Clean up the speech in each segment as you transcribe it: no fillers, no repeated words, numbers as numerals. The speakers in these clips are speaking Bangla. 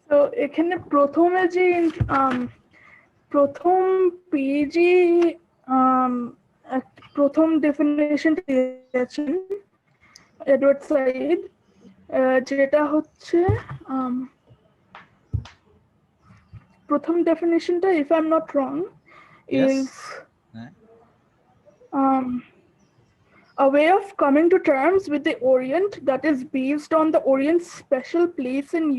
তো এখানে প্রথমে যে প্রথম পেজে প্রথম ডেফিনেশনটা দিয়েছেন এডওয়ার্ড সাইদ, যেটা হচ্ছে প্রথম ডেফিনেশনটা, if I'm not wrong, Yes. is a way of coming to terms with the Orient that is based on the Orient's special place in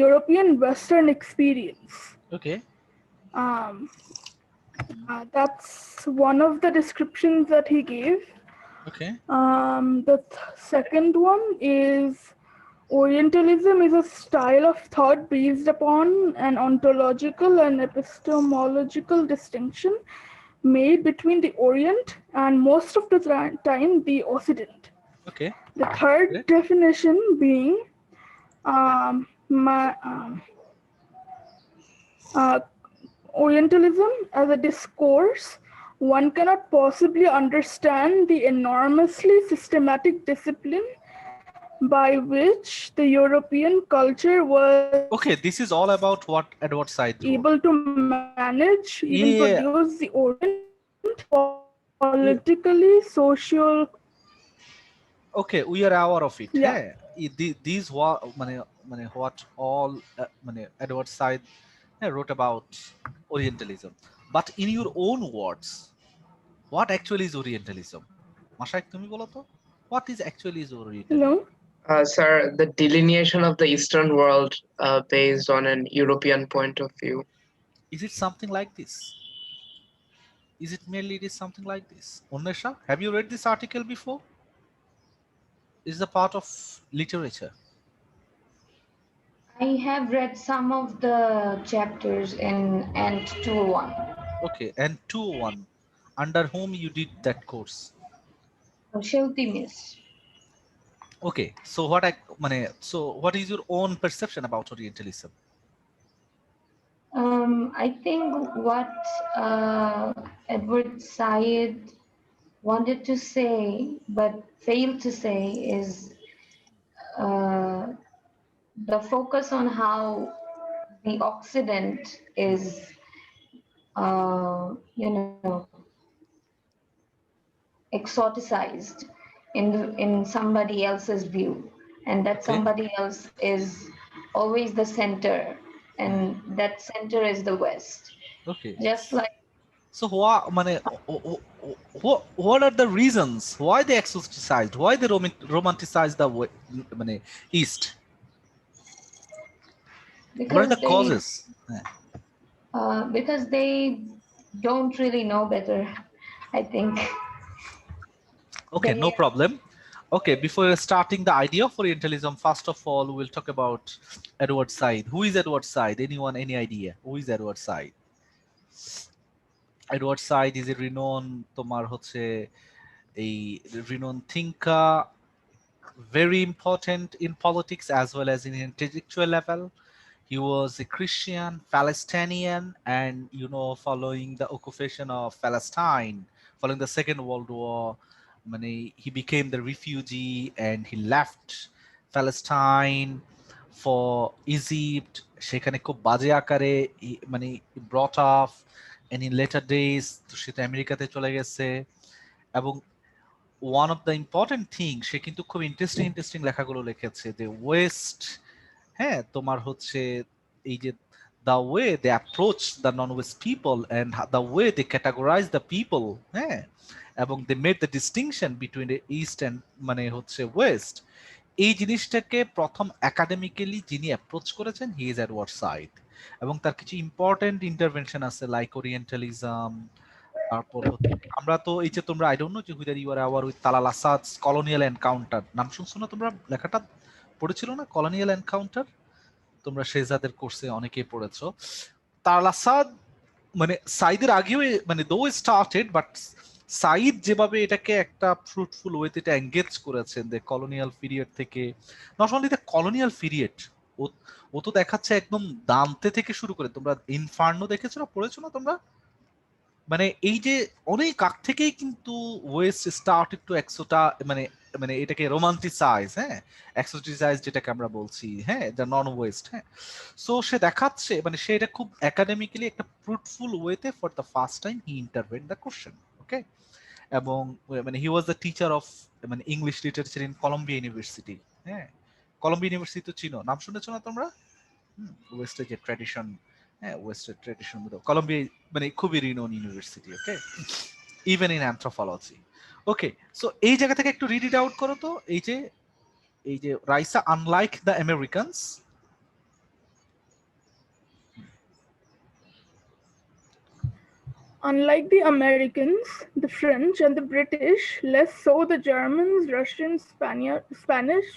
European Western experience. Okay. That's one of the descriptions that he gave. Okay. The second one is Orientalism is a style of thought based upon an ontological and epistemological distinction made between the Orient and most of the time the Occident. Okay. The third Great. definition being Orientalism as a discourse. One cannot possibly understand the enormously systematic discipline by which the European culture was Okay, this is all about what Edward Said wrote. able to manage, even produce the Orient politically, social. Okay, we are aware of it. Yeah. These what all Edward Said wrote about Orientalism. But in your own words, what actually is Orientalism? Mashaik, tumi bolo to? What is actually is Orientalism? Hello. Sir, the delineation of the Eastern world based on an European point of view. Is it something like this? Is it merely it is something like this? Unesha, have you read this article before? Is a part of literature. I have read some of the chapters in Ant 201. Okay, and 201. Under whom you did that course? Shelty Miss. Okay, so what is your own perception about Orientalism? I think what Edward Said wanted to say but failed to say is the focus on how the Occident is, exoticized in somebody else's view, and that somebody else is always the center, and that center is the West. Okay. Just like. So what are the reasons why they exoticized, why they romanticized the East? Because what are the causes? Because they don't really know better, I think. Okay, no problem. Okay, before starting the idea of Orientalism, first of all, we'll talk about Edward Said. Who is Edward Said? Anyone, any idea? Who is Edward Said? Edward Said is a renowned renowned thinker, very important in politics as well as in intellectual level. He was a Christian, Palestinian, and following the occupation of Palestine, following the Second World War, he became the refugee and he left Palestine for Egypt. সেখানে খুব বাজে আকারে brought off, and in later days সে তো আমেরিকাতে চলে গেছে। এবং one of the important things, সে কিন্তু খুব ইন্টারেস্টিং লেখাগুলো লিখেছে, যে ওয়েস্ট তোমার হচ্ছে এই যে the way they approach the non-West people and the way they categorize the people, এবং they made the distinction between the East and West, এই জিনিসটাকে প্রথম একাডেমিক্যালি যিনি অ্যাপ্রোচ করেছেন হি ইজ এডওয়ার্ড সাইদ, এবং তার কিছু ইম্পর্টেন্ট ইন্টারভেনশন আছে লাইক ওরিয়েন্টালিজম। তারপর আমরা তো এই যে তোমরা আই ডোন্ট নো যে whether you are aware with Talal Asad's colonial encounter, নাম শুনছো না তোমরা? লেখাটা পড়েছিল না কলোনিয়াল এনকাউন্টার? তোমরা শেহজাদের কোর্সে অনেকেই পড়েছো। তালাল আসাদ সাইদের আগেও দো স্টার্টেড, বাট সাইদ যেভাবে এটাকে একটা ফ্রুটফুল ওয়েতে এটা এঙ্গেজ করেছেন দ্য কলোনিয়াল পিরিয়ড থেকে, not only the colonial period, ও তো দেখাচ্ছে একদম দান্তে থেকে শুরু করে। তোমরা ইনফার্নো দেখেছো না, পড়েছো না তোমরা? এই যে অনেক আগ থেকেই কিন্তু ওয়েস্ট স্টার্টেড টু মানে এটাকে রোমান্টিসাইজ, হ্যাঁ, এক্সোটিসাইজ যেটাকে আমরা বলছি, হ্যাঁ, দ্য নন ওয়েস্ট, হ্যাঁ। সো সে দেখাচ্ছে মানে সে এটা খুব একাডেমিক্যালি একটা ফ্রুটফুল ওয়েতে for the first time he intervene the question, okay. এবং মানে he was the teacher of মানে English literature in Columbia University, হ্যাঁ। কলম্বিয়া ইউনিভার্সিটি তো চিনো, নাম শুনেছো না তোমরা? ওয়েস্টের যে ট্র্যাডিশন, হ্যাঁ, ওয়েস্টের ট্র্যাডিশন কলম্বিয়া মানে খুবই renown university, okay, even in anthropology, okay. So এই জায়গা থেকে একটু রিড ইট আউট করো তো, এই যে Raisa, unlike the Americans, Unlike the Americans, the French, and the British, less so the Germans, Russians, Spanish,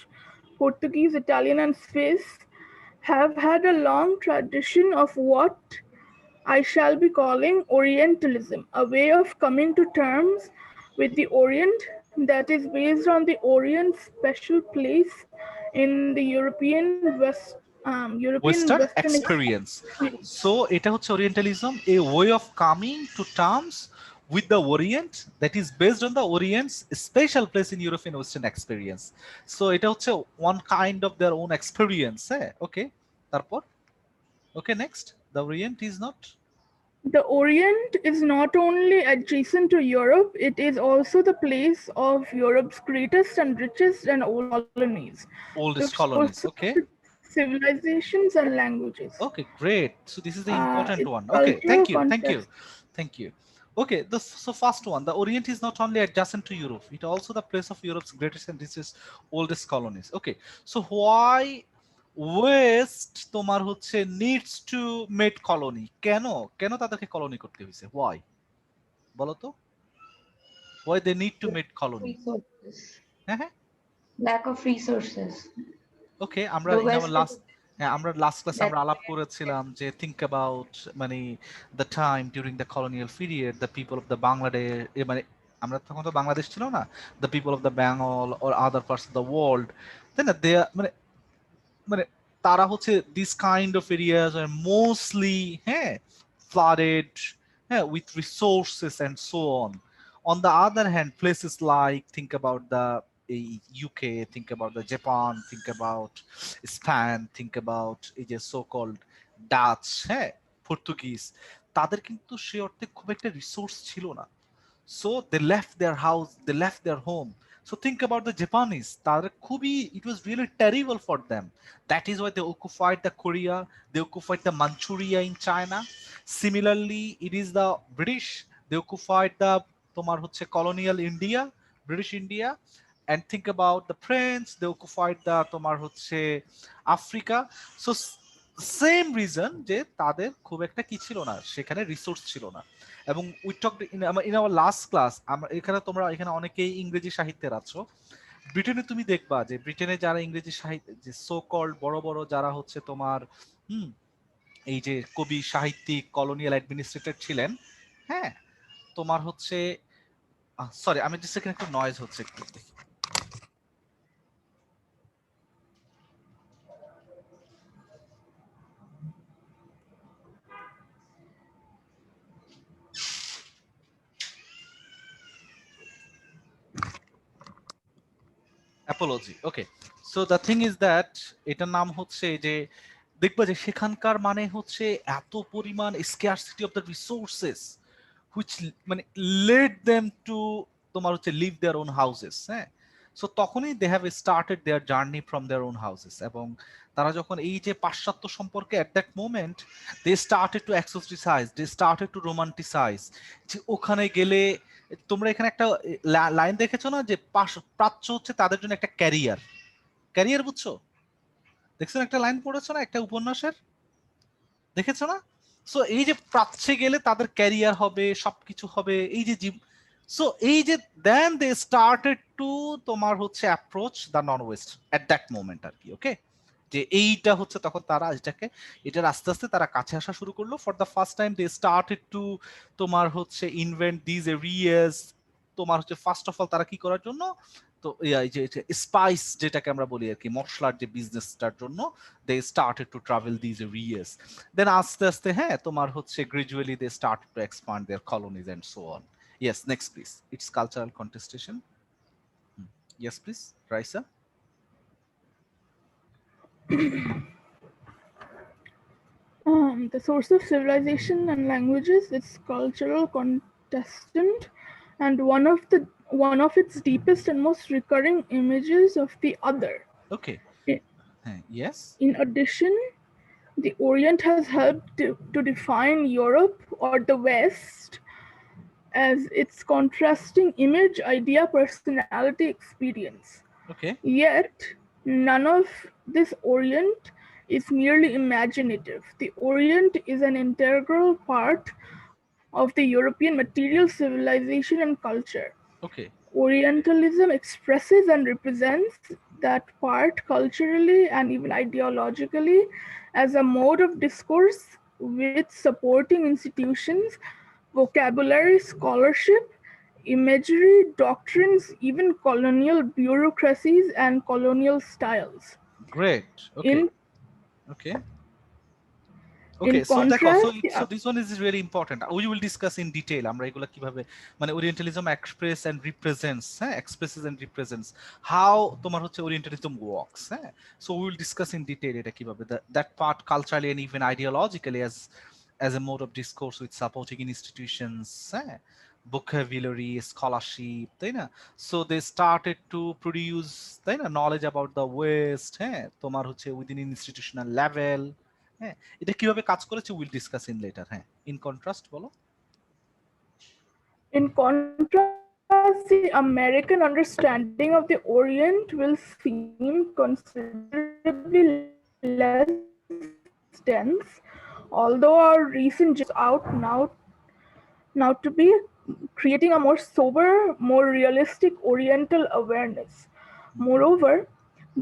Portuguese, Italian, and Swiss, have had a long tradition of what I shall be calling Orientalism, a way of coming to terms with the Orient that is based on the Orient's special place in the European western Western experience. experience. So এটা হচ্ছে Orientalism, a way of coming to terms with the Orient that is based on the Orient's special place in European Western experience. So এটা হচ্ছে one kind of their own experience, হ্যাঁ, ওকে। তারপর okay, next, the Orient is not, The Orient is not only adjacent to Europe, it is also the place of Europe's greatest and richest and old colonies, oldest the colonies, source okay, of civilizations and languages. okay, great. So this is the important Its one, okay, cultural thank you, context. thank you. Okay, so first one, the Orient is not only adjacent to Europe, it also the place of Europe's greatest and richest oldest colonies, okay. So why West তোমার হচ্ছে নিডস টু মেড কলোনি, কেন কেন তাদেরকে কলোনি করতে হয়েছে, ওয়াই বলো তো, why they need to made colony? Resources. হ্যাঁ হ্যাঁ, Lack of resources. ওকে। আমরা The in West our is last, হ্যাঁ, আমরা লাস্ট ক্লাসে that আমরা আলাপ করেছিলাম যে থিঙ্ক অ্যাবাউট মানে the time during the colonial period the people of the Bangladesh, মানে আমরা তখন তো বাংলাদেশ ছিল না, the people of the Bengal or other parts of the world, তাই না, দে মানে মানে তারা হচ্ছে this kind of areas R mostly, হ্যাঁ, flooded, হ্যাঁ, with resources and so on. On the other hand, places like, think about the UK, think about the Japan, think about Spain, think about এই যে so-called Dutch, হ্যাঁ, Portuguese, তাদের কিন্তু সে অর্থে খুব একটা রিসোর্স ছিল না। So they left their house, they left their home. So think about the Japanese. তাদের খুবই, it was really terrible for them. That is why they occupied the Korea, they occupied the Manchuria in China. Similarly, it is the British, they occupied the তোমার হচ্ছে colonial India, British India. And think about the French, they occupied the তোমার হচ্ছে Africa. So same reason যে তাদের খুব একটা কি ছিল না, সেখানে রিসোর্স ছিল না। এবং we talked in our last class, আমরা এখানে, তোমরা এখানে অনেকেই ইংরেজি সাহিত্যের আছো, ব্রিটেনে তুমি দেখবা যে ব্রিটেনে যারা ইংরেজি সাহিত্য যে সো কল্ড বড় বড় যারা হচ্ছে তোমার এই যে কবি সাহিত্যিক কলোনিয়াল অ্যাডমিনিস্ট্রেটর ছিলেন, হ্যাঁ, তোমার হচ্ছে সরি আমি জাস্ট এখানে একটু নয়েজ হচ্ছে, একটু দেখি। Apology, okay. So the thing is that এটার নাম হচ্ছে যে দেখবা যে সেখানকার মানে হচ্ছে এত পরিমাণ scarcity of the resources which মানে লেড দেম টু তোমার হচ্ছে লিভ দেয়ার ওন হাউসেস, হ্যাঁ। সো তখনই they have started their journey from their own houses, এবং তারা যখন এই যে পাশ্চাত্য সম্পর্কে at that moment they started to exoticize, they started to romanticize, যে ওখানে গেলে তোমরা এখানে একটা লাইন দেখেছো না যে প্রাচ্য হচ্ছে তাদের জন্য একটা ক্যারিয়ার, ক্যারিয়ার বুঝছো, দেখছো একটা লাইন পড়েছো না একটা উপন্যাসের, দেখেছো না? সো এই যে প্রাচ্যে গেলে তাদের ক্যারিয়ার হবে, সবকিছু হবে, এই যে সো এই যে দেন দে স্টার্টেড টু তোমার হচ্ছে approach the non west at that moment আর কি, ওকে। যে এইটা হচ্ছে তখন তারা এটার আস্তে আস্তে তারা কাছে আসা শুরু করলো। For the first time they started to তোমার হচ্ছে ইনভেন্ট দিজ এরিয়াস, তোমার হচ্ছে ফার্স্ট অফ অল তারা কি করার জন্য, তো এই যে স্পাইস যেটাকে আমরা বলি আর কি, মশলার যে বিজনেসটার জন্য they started to travel these areas. Then আস্তে আস্তে, হ্যাঁ, তোমার হচ্ছে gradually they started to expand their colonies and so on. Yes, next please. It's cultural contestation. Yes, please, Raisa. The source of civilization and languages, its cultural contestant, and one of its deepest and most recurring images of the other. Okay. I- Yes. In addition, the Orient has helped to define Europe or the West as its contrasting image, idea, personality, experience. Okay. Yet, none of this Orient is merely imaginative. The Orient is an integral part of the European material civilization and culture. Okay. Orientalism expresses and represents that part culturally and even ideologically as a mode of discourse with supporting institutions, vocabulary, scholarship, imagery, doctrines, even colonial bureaucracies and colonial styles. Great. Okay. In Okay. in Okay, so দেখো, contrast, so this one is really important. We will discuss in detail আমরা এগুলা কিভাবে মানে ওরিয়েন্টালিজম এক্সপ্রেস এন্ড রিপ্রেজেন্টস, হ্যাঁ, এক্সপ্রেসেস এন্ড রিপ্রেজেন্টস হাউ তোমার হচ্ছে ওরিয়েন্টালিজম ওয়ার্কস, হ্যাঁ। So we will discuss in detail এটা কিভাবে that part culturally and even ideologically as a mode of discourse with supporting institutions, হ্যাঁ, vocabulary, scholarship, তাই না? So they started to produce, তাই না, knowledge about the West, হ্যাঁ, তোমার হচ্ছে within institutional level, হ্যাঁ। এটা কিভাবে কাজ করেছে উইল ডিসকাস ইন লেটার, হ্যাঁ। ইন কন্ট্রাস্ট বলো। in contrast, the American understanding of the Orient will seem considerably less dense, although our recent out now to be creating a more sober, more realistic Oriental awareness. Moreover,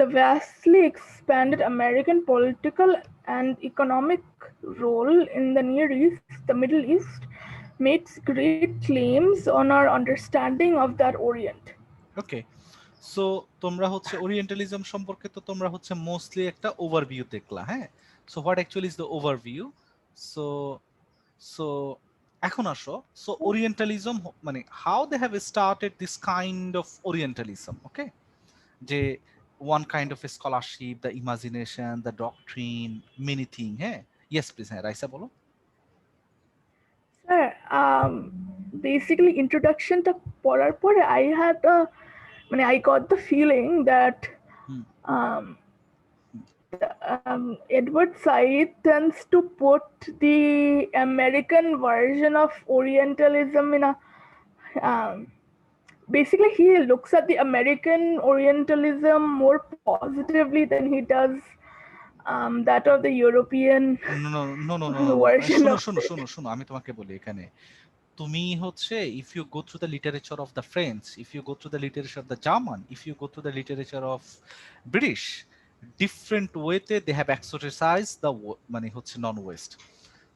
the vastly expanded American political and economic role in the Near East, the Middle East, makes great claims on our understanding of that Orient. Okay, so তোমরা হচ্ছে ওরিয়েন্টালিজম সম্পর্কে তো তোমরা হচ্ছে মোস্টলি একটা ওভারভিউ দেখলা, হ্যাঁ। So what actually is the overview? So so এখন আসো, সো ওরিয়েন্টালিজম মানে how they have started this kind of orientalism, okay, যে one kind of a scholarship, the imagination, the doctrine, many things, হ্যাঁ। Yes please, হ্যাঁ, রাইসা বলো। Sir, basically introduction to পড়ার পরে I got the feeling that Edward Said tends to put the American version of Orientalism in a basically he looks at the American Orientalism more positively than he does that of the European version শোনো of শোনো শোনো শোনো, আমি তোমাকে বলি এখানে, তুমি হচ্ছে if you go through the literature of the French, if you go through the literature of the German, if you go through the literature of British, different ওয়েতে they have exoticized the মানে হচ্ছে নন ওয়েস্ট।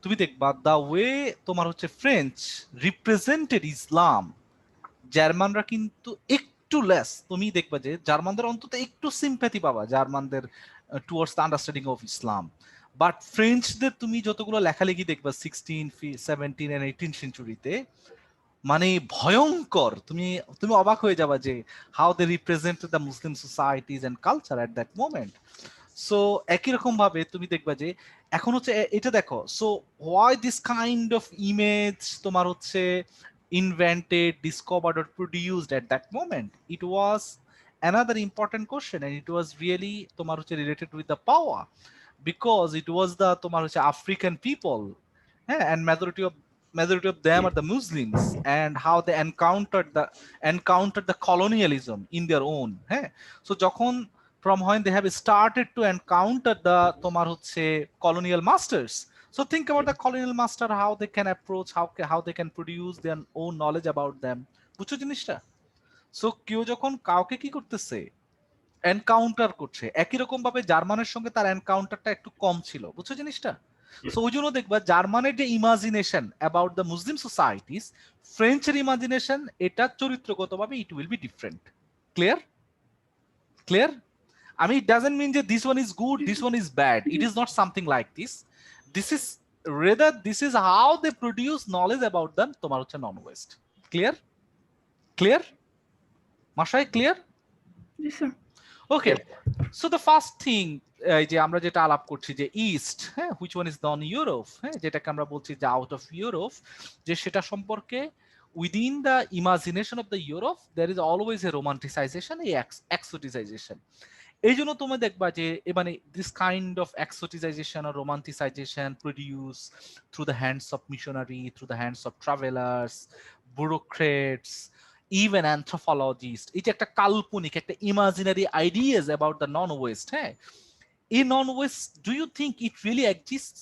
তুমি দেখবা the way তোমার হচ্ছে ফ্রেঞ্চ রিপ্রেজেন্টেড ইসলাম, জার্মানরা কিন্তু একটু লেস। তুমি দেখবা যে জার্মানদের অন্তত একটু সিম্প্যাথি পাবা জার্মানদের towards the understanding of Islam, but ফ্রেঞ্চদের তুমি যতগুলো লেখালেখি দেখবা 16, 17 and 18 সেঞ্চুরিতে, মানে ভয়ঙ্কর। তুমি তুমি অবাক হয়ে যাবা যে how they represent the Muslim societies and culture at that moment. So একই রকম ভাবে তুমি দেখবা যে এখন হচ্ছে এটা দেখো, so why this kind of image তোমার হচ্ছে invented, discovered or produced at that moment? It was another important question, and it was really তোমার হচ্ছে related with the power, because it was the তোমার হচ্ছে African people, and majority of them are the Muslims, and how they encountered the colonialism in their own, so যখন from when they have started to encounter the তোমার হচ্ছে colonial masters. So think about the colonial master, how they can approach, how they can produce their own knowledge about them. বুঝছো জিনিসটা? সো কেউ যখন কাউকে কি করতেছে, এনকাউন্টার করছে, একই রকম ভাবে জার্মানের সঙ্গে তার এনকাউন্টারটা একটু কম ছিল, বুঝছো জিনিসটা? সো ওই জন্য দেখবা জার্মানের যে imagination about the Muslim societies, ফ্রেঞ্চের ইমাজিনেশন এটা চরিত্রগতভাবে it will be different. Clear? Clear? I mean, it doesn't mean that this one is good, this one is bad. It is not something like this. This is rather, this is how they produce knowledge about them তোমার হচ্ছে নন ওয়েস্ট। ক্লিয়ার? ক্লিয়ার? মাশাই clear? Yes, sir. Okay, so the first thing যে আমরা যেটা আলাপ করছি যে ইস্ট, হ্যাঁ, which one is non Europe, হ্যাঁ, যেটাকে আমরা বলছি যে আউট অফ ইউরোপ, যে সেটা সম্পর্কে within the imagination of the Europe there is always a romanticization, এই এক্সোটিসাইজেশন। এই জন্য তুমি দেখবা যে মানে this kind of exoticization or romanticization produced through the hands of missionary, through the hands of travelers, bureaucrats, even anthropologists, এই যে একটা কাল্পনিক একটা imaginary ideas about the non west, হ্যাঁ, এই non west do you think it really exist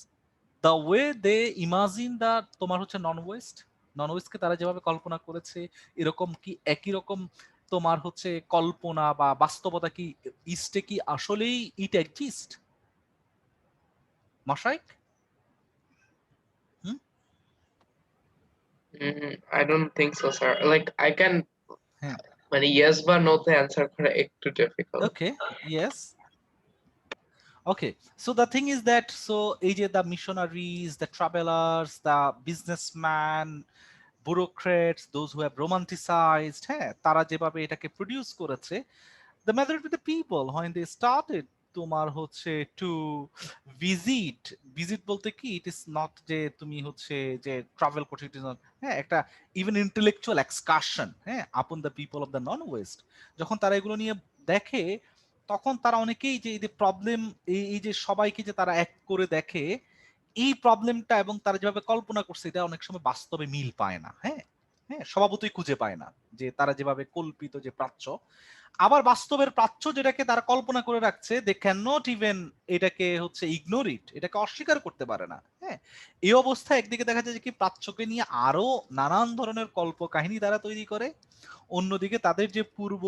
the way they imagine the তোমার হচ্ছে নন ওয়েস্ট? নন ওয়েস্টকে তারা যেভাবে কল্পনা করেছে এরকম কি একই রকম তোমার হচ্ছে কল্পনা বা বাস্তবতা কি ইস্টে কি আসলেই ইট exist? মাশাইক? I don't think so, sir. Like I can, মানে yes বা no তে answer করা একটু difficult. Okay, yes. Okay, so the thing is that, so এই যে the missionaries, the travelers, the businessmen, bureaucrats, those who have romanticized, হ্যাঁ, তারা যেভাবে এটাকে প্রডিউস করেছে, the majority of the people when they started তোমার হচ্ছে to visit বলতে কি, it is not যে তুমি হচ্ছে যে ট্রাভেল করছো, it is not, হ্যাঁ, একটা even intellectual excursion, হ্যাঁ, upon the people of the non west, যখন তারা এগুলো নিয়ে দেখে তখন তারা অনেকেই যে এই যে প্রবলেম, এই যে সবাইকে যে তারা এক করে দেখে এই প্রবলেমটা, এবং তারা যেভাবে কল্পনা করছে এটা অনেক সময় বাস্তবে মিল পায় না, হ্যাঁ, হ্যাঁ, স্বভাবতই খুঁজে পায় না, যে তারা যেভাবে কল্পিত যে প্রাচ্য, আবার বাস্তবের প্রাচ্য যেটাকে তারা কল্পনা করে রাখছে, দে ক্যান নট ইভেন এটাকে হচ্ছে ইগনোর ইট, এটাকে অস্বীকার করতে পারে না, হ্যাঁ। এই অবস্থায় একদিকে দেখা যায় যে কি প্রাচ্যকে নিয়ে আরো নানান ধরনের কল্প কাহিনী তারা তৈরি করে, অন্যদিকে তাদের যে পূর্ব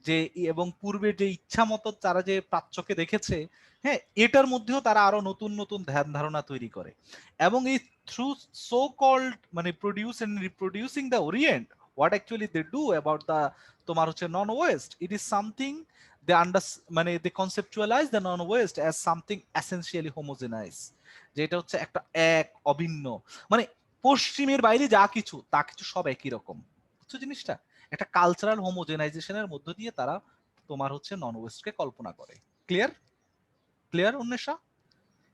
যে এবং পূর্বের যে ইচ্ছা মতো তারা যে প্রাচ্যকে দেখেছে, হ্যাঁ, এটার মধ্যেও তারা আরো নতুন নতুন ধ্যান ধারণা তৈরি করে, এবং এই থ্রু সো কল্ড মানে produce and reproducing the orient, what actually they do about the তোমার হচ্ছে non West, it is something they মানে they conceptualize the non west as something essentially homogenize, যেটা হচ্ছে একটা এক অভিন্ন, মানে পশ্চিমের বাইরে যা কিছু তা কিছু সব একই রকম, বুঝছো জিনিসটা? একটা কালচারাল হোমোজেনাইজেশনের মধ্য দিয়ে তারা তোমার হচ্ছে নন ওয়েস্টকে কল্পনা করে। ক্লিয়ার? ক্লিয়ার উন্মেষা?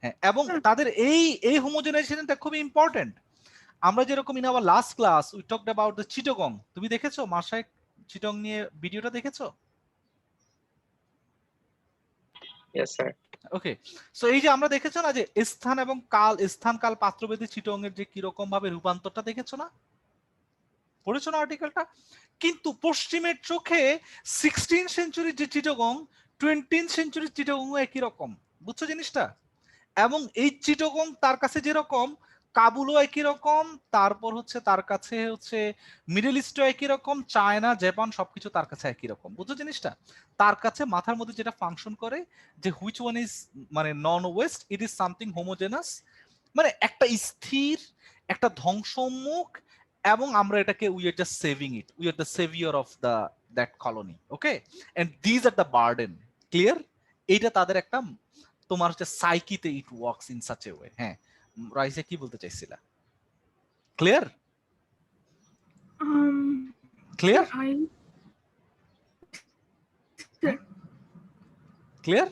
হ্যাঁ, এবং তাদের এই হোমোজেনাইজেশনটা খুবই ইম্পর্টেন্ট। আমরা যেরকম in our last class we talked about the Chittagong, তুমি দেখেছো মাসায় চিটাগং নিয়ে ভিডিওটা দেখেছো? Yes, sir. ওকে, সো এই যে আমরা দেখেছো না যে স্থান এবং কাল, স্থান কাল পাত্রভেদে চিটাগং এর যে কি রকম ভাবে রূপান্তরটা দেখেছো না? পড়েছো না আর্টিকেলটা? কিন্তু পশ্চিমের চোখে 16th সেঞ্চুরির যে চিটাগং 20th সেঞ্চুরির চিটাগং একই রকম, বুঝছো জিনিসটা? এবং এই চিটাগং তার কাছে যেরকম, কাবুলও একই রকম, তারপর হচ্ছে তার কাছে হচ্ছে মিডল ইস্টও একই রকম, চায়না, জাপান সবকিছু তার কাছে একই রকম, বুঝছো জিনিসটা? তার কাছে মাথার মধ্যে যেটা ফাংশন করে যে হুইচ ওয়ান ইজ মানে non West, it is something homogenous, মানে একটা স্থির, একটা ধ্বংসমুখ, এবং আমরা এটাকে we are just saving it, we are the saviour of the that colony, okay, and these are the burden. Clear? এইটা তাদের একটা তোমার হচ্ছে সাইকিতে it works in such a way. হ্যাঁ, রাইসে কি বলতে চাইছিলা? Clear? Clear? Clear?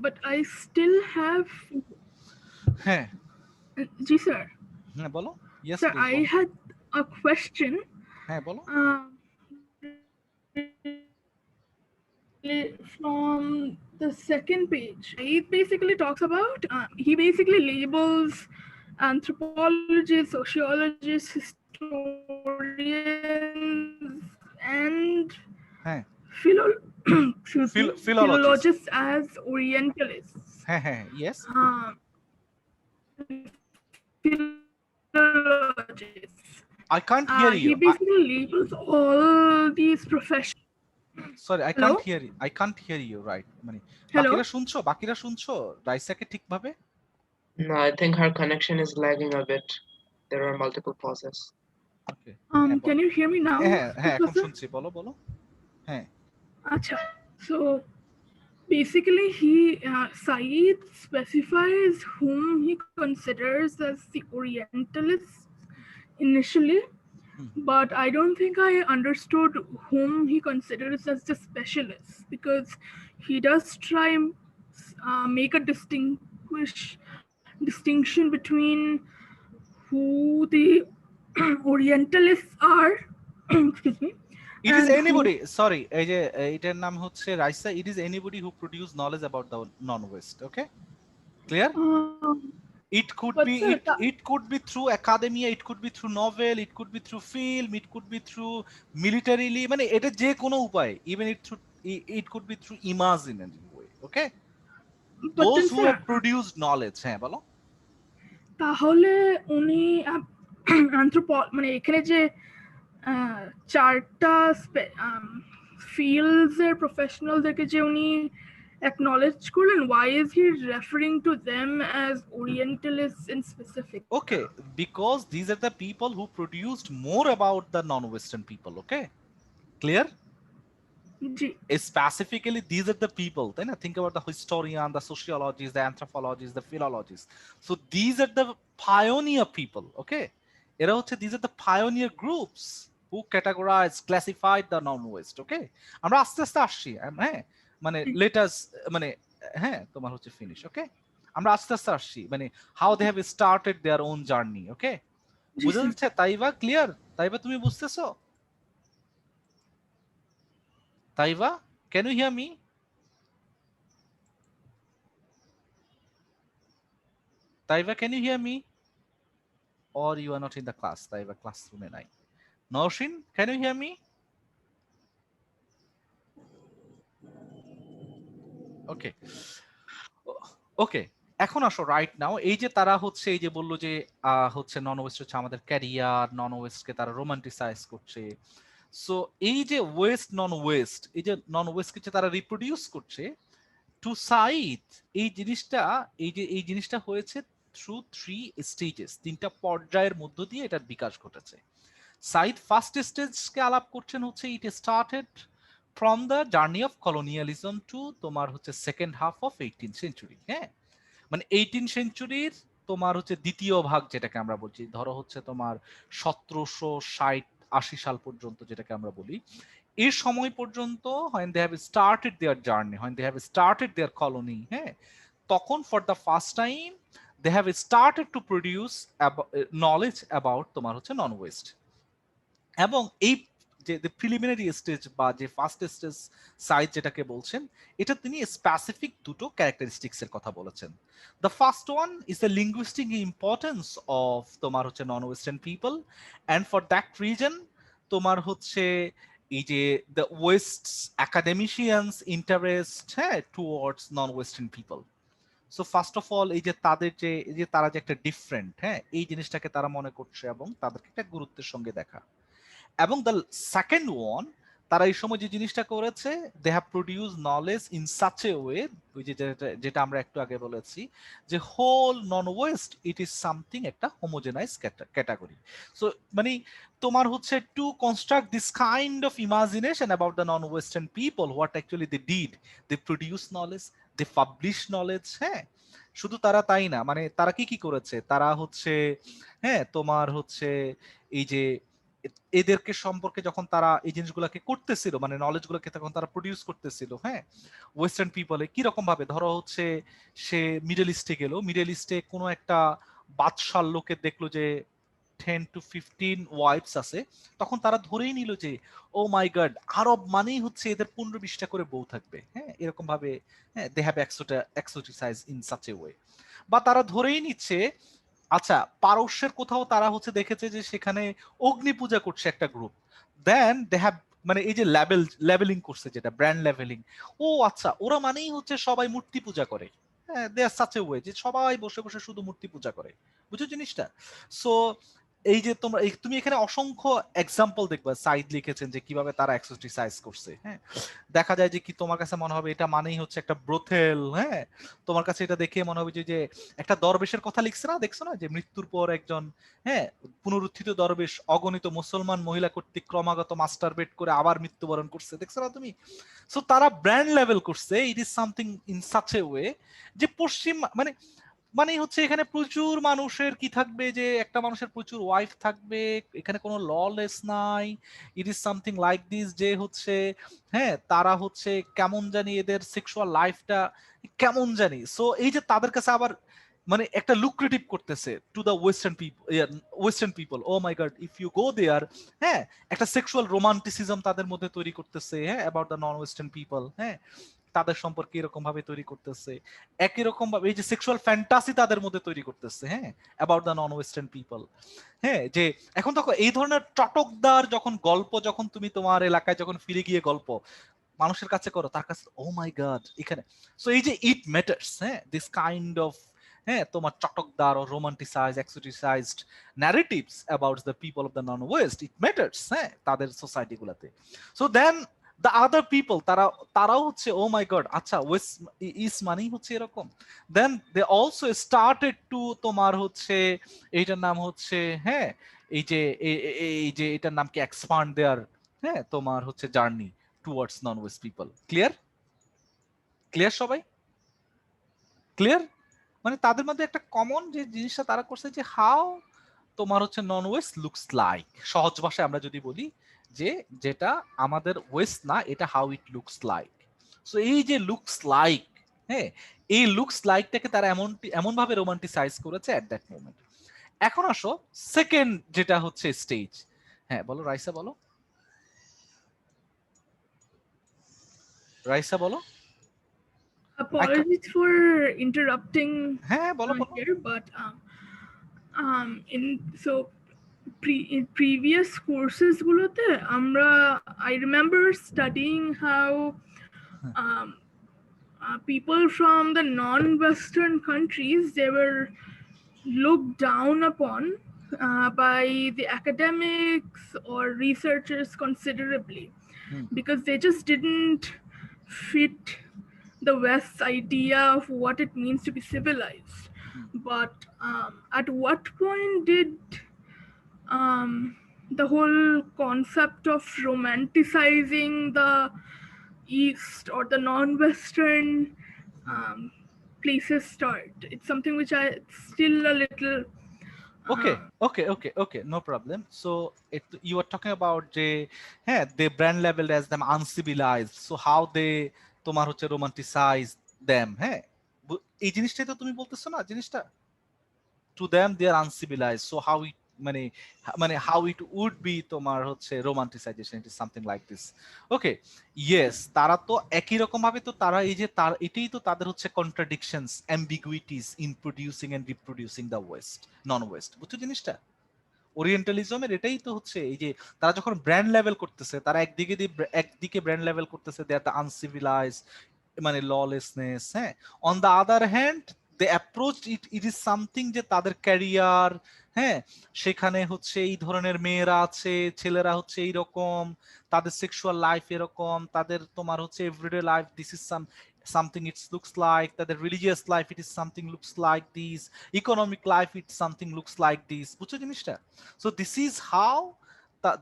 But I still have. হ্যাঁ জি স্যার। হ্যাঁ বলো। Yes, Sir, please, I বলো। had a question. হ্যাঁ বলো। From the second page, he basically talks about, he basically labels anthropologists, sociologists, historians, and হ্যাঁ philologists as Orientalists. হ্যাঁ হ্যাঁ, yes. Philologists. I can't hear you. He basically labels all these professions. Sorry, I can't hear you. I can't hear you, right? মানে বাকিরা শুনছো রাইসাকে ঠিকভাবে? No, I think her connection is lagging a bit. There are multiple pauses. Okay. Can you hear me now? হ্যাঁ এখন শুনছি, বলো। হ্যাঁ আচ্ছা, so basically he Said specifies whom he considers as the Orientalists initially, but I don't think I understood whom he considers as the specialists, because he does try and make a distinction between who the Orientalists are, excuse me, It is and who. anybody, sorry, এই যে এটার নাম হচ্ছে Raisa, it is anybody who produce knowledge about the non-West. Okay, clear? It could But be sir, it could be through academia, it could be through novel, it could be through film, it could be through militarily, মানে এটা যে কোনো উপায়, even it could be through imaginary way. Okay, but those then who sir, have produced knowledge, হ্যাঁ বলো। তাহলে উনি মানে এখানে যে চারটা fields এর প্রফেশনালদেরকে যে উনি acknowledge করলেন, why is he referring to them as Orientalists in specific? Okay, because these are the people who produced more about the non-Western people. Okay, clear? Specifically, these are the people. Then I think about the historian, the sociologists, the anthropologists, the philologists. So these are the pioneer people. Okay, these are the pioneer groups who categorized, classified the non-West. Okay, আমরা আস্তে আস্তে আসছি, হ্যাঁ, মানে let us, মানে হ্যাঁ তোমার হচ্ছে finish. Okay, আমরা আস্তে আস্তে আসছি, মানে how they have started their own journey. Okay, বুঝা যাচ্ছে? তাইবা ক্লিয়ার? তাইবা তুমি বুঝতেছো? Taiva, can you hear me? Taiva, can you hear me? Or you are not in the class? Taiva classroom e nai. Norshin, can you hear me? Okay. Okay. এখন আসো রাইট নাও, এই যে তারা হচ্ছে এই যে বললো যে হচ্ছে নন ওয়েস্ট হচ্ছে আমাদের ক্যারিয়ার, নন ওয়েস্টকে তারা রোমান্টিসাইজ করছে। সো এই যে ওয়েস্ট নন ওয়েস্ট, এই যে নন ওয়েস্টকে যে তারা রিপ্রোডিউস করছে টু সাইড, এই জিনিসটা হয়েছে থ্রু 3 স্টেজেস, 3টা পর্যায়ের মধ্য দিয়ে এটার বিকাশ ঘটেছে। সাইদ ফার্স্ট স্টেজকে আলাপ করছেন হচ্ছে it started from the journey of colonialism to তোমার হচ্ছে second half of 18th century. হ্যাঁ, মানে 18th সেঞ্চুরির তোমার হচ্ছে দ্বিতীয় ভাগ যেটাকে আমরা বলছি, ধরো হচ্ছে তোমার 1760-80 সাল পর্যন্ত যেটাকে আমরা বলি, এই সময় পর্যন্ত when they have started their journey, when they have started their colony, হ্যাঁ, তখন for the first time they have started to produce knowledge about তোমার হচ্ছে নন ওয়েস্ট। এবং এই যে প্রিলিমিনারি স্টেজ বা যে ফার্স্ট স্টেজ সাইজ যেটাকে বলছেন, এটা তিনি স্পেসিফিক দুটো ক্যারেক্টারিস্টিক্স এর কথা বলেছেন। The first one is the linguistic importance of তোমার হচ্ছে non western people, and for that reason তোমার হচ্ছে এই যে দ্য ওয়েস্ট অ্যাকাডেমিশিয়ানস ইন্টারেস্ট, হ্যাঁ, towards non western people. So first of all এই যে তাদের যে তারা যে একটা ডিফারেন্ট, হ্যাঁ, এই জিনিসটাকে তারা মনে করছে এবং তাদেরকে একটা গুরুত্বের সঙ্গে দেখা। এবং দ্য সেকেন্ড ওয়ান, তারা এই সময় যে জিনিসটা করেছে, they have produce knowledge in such a way, যেটা আমরা একটু আগে বলেছি যে whole non West it is something একটা হোমোজেনাইজ ক্যাটাগরি। সো মানে তোমার হচ্ছে to construct this kind of imagination about the non western people, what actually they did, they produce knowledge, they publish knowledge. হ্যাঁ, শুধু তারা তাই না, মানে তারা কি করেছে, তারা হচ্ছে হ্যাঁ তোমার হচ্ছে এই যে এদেরকে সম্পর্কে যখন তারা এই জিনিসগুলোকে করতেছিল, মানে নলেজ গুলোকে তখন তারা প্রডিউস করতেছিল, হ্যাঁ, ওয়েস্টার্ন পিপলে কিরকম ভাবে, ধরো হচ্ছে সে মিডল ইস্টে গেল, মিডল ইস্টে কোনো একটা বাদশার লোকের দেখলো যে 10 to 15 ওয়াইফস আছে, তখন তারা ধরেই নিল যে ও মাই গড, আরব মানেই হচ্ছে এদের 15-20টা করে বউ থাকবে। হ্যাঁ, এরকম ভাবে, হ্যাঁ, they have exoticize in such a way. বা তারা ধরেই নিচ্ছে, আচ্ছা, পারস্যের কোথাও তারা হচ্ছে দেখেছে যে সেখানে অগ্নি পূজা করছে একটা গ্রুপ, দেন দে হ্যাভ, মানে এই যে লেভেলিং করছে, যেটা ব্র্যান্ড লেভেলিং, ও আচ্ছা ওরা মানেই হচ্ছে সবাই মূর্তি পূজা করে। হ্যাঁ, দে আর সাচ এ ওয়ে যে সবাই বসে বসে শুধু মূর্তি পূজা করে। বুঝছো জিনিসটা? সো এই যে তুমি এখানে অসংখ্য এক্সাম্পল দেখবা, সাইদ লিখেছেন যে কিভাবে তারা এক্সারসাইজ করছে। হ্যাঁ, দেখা যায় যে কি তোমার কাছে মনে হবে এটা মানেই হচ্ছে একটা ব্রোথেল। হ্যাঁ, তোমার কাছে এটা দেখে মনে হবে যে একটা দরবেশের কথা লিখছে না, দেখছো না, যে মৃত্যুর পর একজন, হ্যাঁ, পুনরুত্থিত দরবেশ অগণিত মুসলমান মহিলা কর্তৃক ক্রমাগত মাস্টারবেট করে আবার মৃত্যুবরণ করছে, দেখছো না তুমি? সো তারা ব্র্যান্ড লেভেল করছে, ইট is something in such a way যে পশ্চিম, মানে মানে হচ্ছে এখানে প্রচুর মানুষের কি থাকবে, যে একটা মানুষের প্রচুর ওয়াইফ থাকবে, এখানে কোনো ললেস নাই। ইট ইজ সামথিং লাইক দিস, যে হচ্ছে হ্যাঁ তারা হচ্ছে কেমন জানি এদের সেক্সুয়াল লাইফটা কেমন জানি। সো এই যে তাদের কাছে আবার মানে একটা লুক্রেটিভ করতেছে to the western people. Oh my god, if you go there, হ্যাঁ একটা সেক্সুয়াল রোমান্টিসিজম তাদের মধ্যে তৈরি করতেছে, হ্যাঁ about the non western people, হ্যাঁ তাদের সম্পর্কে এরকম ভাবে তৈরি করতেছে, একই রকম ভাবে এই যে সেক্সুয়াল ফ্যান্টাসি তাদের মধ্যে তৈরি করতেছে, হ্যাঁ about the non western people. হ্যাঁ যে এখন তখন এই ধরনের চটকদার যখন গল্প যখন তুমি তোমার এলাকায় যখন ফিরে গিয়ে গল্প মানুষের কাছে করো, তার কাছে ও মাই গড এখানে। সো এই যে ইট ম্যাটার্স, হ্যাঁ দিস কাইন্ড অফ হ্যাঁ তোমার চটকদার ও romanticize exoticized narratives about the people of the non West, it matters হ্যাঁ তাদের সোসাইটি গুলাতে। So then the other people তারাও হচ্ছে ও মাই গড, আচ্ছা ওয়েস্ট ইস মানেই হচ্ছে এরকম। দেন দে অলসো স্টার্টেড টু তোমার হচ্ছে এইটার নাম হচ্ছে হ্যাঁ এই যে এটার নাম কি এক্সপান্ড দেয়ার, হ্যাঁ তোমার হচ্ছে জার্নি টুয়ার্ডস নন ওয়েস্ট পিপল। ক্লিয়ার সবাই? ক্লিয়ার? মানে তাদের মধ্যে একটা কমন যে জিনিসটা তারা করছে যে হাউ তোমার হচ্ছে নন ওয়েস্ট লুকস লাইক, সহজ ভাষায় আমরা যদি বলি যে যেটা আমাদের ওয়েস্ট না, এটা how it looks like. So এই যে লুকস লাইক, হ্যাঁ এই লুকস লাইকটাকে তারা এমন ভাবে রোমান্টিসাইজ করেছে এট দ্যাট মোমেন্ট। এখন আসো সেকেন্ড যেটা হচ্ছে স্টেজ। হ্যাঁ বলো রাইসা, বলো রাইসা বলো। Apologies for interrupting হ্যাঁ বলো বলো। here, but in so in previous courses গুলোতে আমরা I remember studying how people from the non-Western countries, they were looked down upon by the academics or researchers considerably because they just didn't fit the West's idea of what it means to be civilized. But at what point did the whole concept of romanticizing the East or the non-Western places start? It's something which I still a little Okay, no problem. So you are talking about they brand labeled as them uncivilized. So how they তোমার হচ্ছে romanticize them, হ্যাঁ এই জিনিসটাই তো তুমি বলতেছো না জিনিসটা। To them they are uncivilized. So how it মানে how it would be তোমার হচ্ছে romanticization, it is something like this. Okay, yes, তারা তো একই রকম ভাবে তো তারা এই যে এটাই তো তাদের হচ্ছে contradictions, ambiguities in producing and reproducing the West, non-West, বুঝছো জিনিসটা? ওরিয়েন্টালিজমের এটাই তো হচ্ছে এই যে তারা যখন ব্র্যান্ড লেভেল করতেছে, তারা একদিকে ব্র্যান্ড লেভেল করতেছে দে আর দ্য আনসিভিলাইজ মানে ললেসনেস, হ্যাঁ on the other hand they approach it is something যে তাদের ক্যারিয়ার, হ্যাঁ সেখানে হচ্ছে এই ধরনের মেয়েরা আছে, ছেলেরা হচ্ছে এইরকম, তাদের সেক্সুয়াল লাইফ এরকম, তাদের তোমার হচ্ছে everyday life this is something it looks like, that the religious life it is something looks like this, economic life it something looks like this, বুঝছো জিনিসটা? So this is how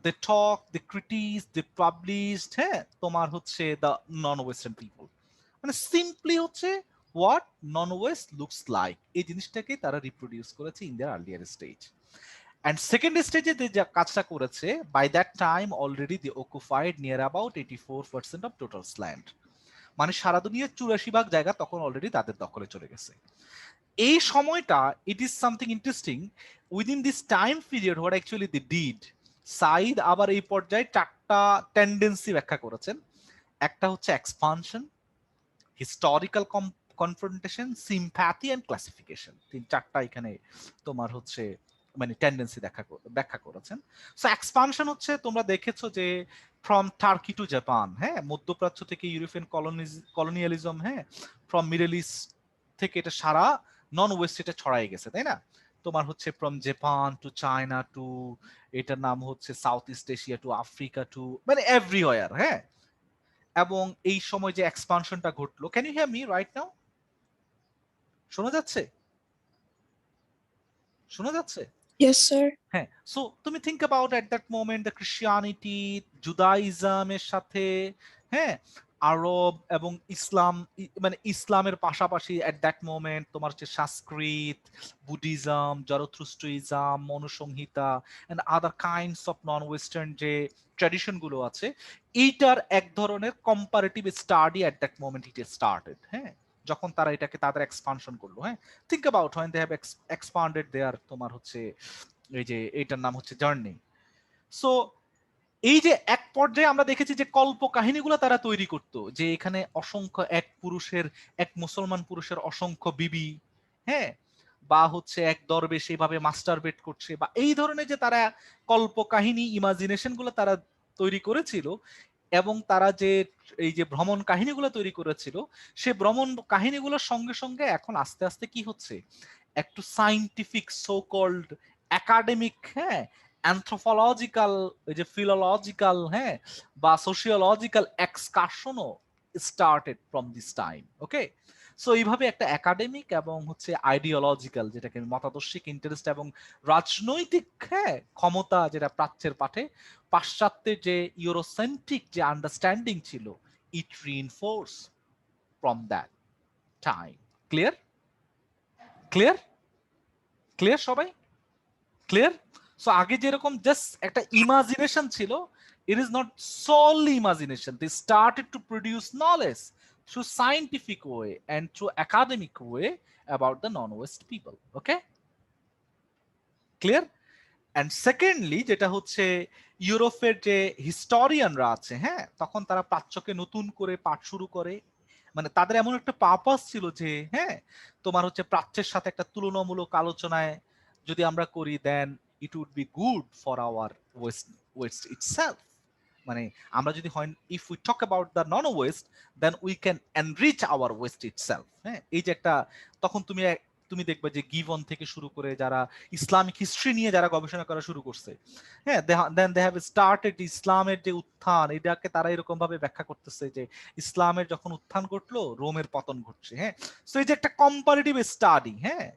they talk, they critique, they published হ্যাঁ তোমার হচ্ছে the non-Western people, মানে সিম্পলি হচ্ছে what non-West looks like এই জিনিসটাকে তারা রিপ্রোডিউস করেছে in their earlier stage. And second stage they যে কাজটা করেছে, by that time already they occupied near about 84% of total land, মানে সারা দুনিয়ার 84% জায়গা তখন অলরেডি তাদের দখলে চলে গেছে। এই সময়টা it is something interesting within this time period what actually they did. Said আবার এই পর্যায়ে 4টা টেন্ডেন্সি ব্যাখ্যা করেছেন। একটা হচ্ছে expansion, historical confrontation, sympathy and classification, 4টা এখানে তোমার হচ্ছে মানে টেন্ডেন্সি ব্যাখ্যা করেছেন। সো এক্সপানশন হচ্ছে তোমরা দেখেছো যে ফ্রম টার্কি টু জাপান, হ্যাঁ মধ্যপ্রাচ্য থেকে ইউরোপিয়ান কলোনিয়ালিজম, হ্যাঁ ফ্রম মিডল ইস্ট থেকে এটা সারা নন ওয়েস্ট এটা ছড়াই গেছে, তাই না? তোমার হচ্ছে from Japan to China to এটার নাম হচ্ছে South East Asia to Africa to মানে এভরিওয়্যার, হ্যাঁ। এবং এই সময় যে এক্সপানশনটা ঘটলো, can you hear me right now? শোনা যাচ্ছে? শোনা যাচ্ছে? Yes, sir. হ্যাঁ। সো তুমি think about at that moment the Christianity, Judaism এর সাথে, হ্যাঁ আরব এবং ইসলাম, মানে ইসলামের পাশাপাশি এট দ্যাট মোমেন্ট তোমার হচ্ছে Sanskrit, Buddhism, Zoroastrianism, Manusamhita and other kinds of non western যে ট্র্যাডিশন গুলো আছে, এইটার এক ধরনের comparative study at that moment it started. হ্যাঁ, যখন তারা এটাকে তাদের এক্সপানশন করলো। হ্যাঁ, think about when they have expanded their তোমার হচ্ছে এই যে এইটার নাম হচ্ছে জার্নি। সো এই যে এক পর্যায়ে আমরা দেখেছি যে কল্প কাহিনীগুলো তারা তৈরি করত, যে এখানে অসংখ্য এক মুসলমান পুরুষের অসংখ্য বিবি, হ্যাঁ, বা হচ্ছে এক দরবেশ এইভাবে মাস্টারবেট করছে, বা এই ধরনের যে তারা কল্প কাহিনী ইমাজিনেশন গুলো তারা তৈরি করেছিল, এবং তারা যে এই যে ভ্রমণ কাহিনীগুলো তৈরি করেছিল, সে ভ্রমণ কাহিনীগুলোর সঙ্গে সঙ্গে এখন আস্তে আস্তে কি হচ্ছে, একটু সাইন্টিফিক সো কল্ড একাডেমিক, হ্যাঁ, অ্যানথ্রোপোলজিক্যাল, এই যে ফিলোলজিক্যাল, হ্যাঁ, বা সোশিওলজিক্যাল এক্সকারশনও started from this time. Okay, so এইভাবে একটা একাডেমিক এবং হচ্ছে আইডিওলজিক্যাল, যেটাকে মতাদর্শিক ইন্টারেস্ট এবং রাজনৈতিক, হ্যাঁ, ক্ষমতা, যেটা প্রাচ্যের পাঠে পাশ্চাত্যের যে ইউরোসেন্ট্রিক যে আন্ডারস্ট্যান্ডিং ছিল, it reinforce from that time. Clear? Clear? Clear সবাই? ক্লিয়ার? সো আগে যেরকম জাস্ট একটা ইমাজিনেশন ছিল, it is not solely imagination. They started to produce knowledge through scientific way and through academic way about the non-West people. Okay? Clear? And secondly, যেটা হচ্ছে ইউরোপের যে হিস্টোরিয়ানরা আছে, হ্যাঁ, তখন তারা প্রাচ্যকে নতুন করে পাঠ শুরু করে। মানে তাদের এমন একটা পারপাস ছিল যে, হ্যাঁ, তোমার হচ্ছে প্রাচ্যের সাথে একটা তুলনামূলক আলোচনায় যদি আমরা করি, then it would be good for our west itself. মানে আমরা যদি হয়, if we talk about the non west, then we can enrich our west itself. হ্যাঁ, এই যে একটা, তখন তুমি দেখবে যে গিভন থেকে শুরু করে যারা ইসলামিক হিস্ট্রি নিয়ে যারা গবেষণা করা শুরু করছে, হ্যাঁ, দেন দে হ্যাভ স্টার্টেড ইসলামের যে উত্থান, এটাকে তারা এরকম ভাবে ব্যাখ্যা করতেছে যে ইসলামের যখন উত্থান ঘটলো, রোমের পতন ঘটছে। হ্যাঁ, সো এই যে একটা কম্পারেটিভ স্টাডি, হ্যাঁ,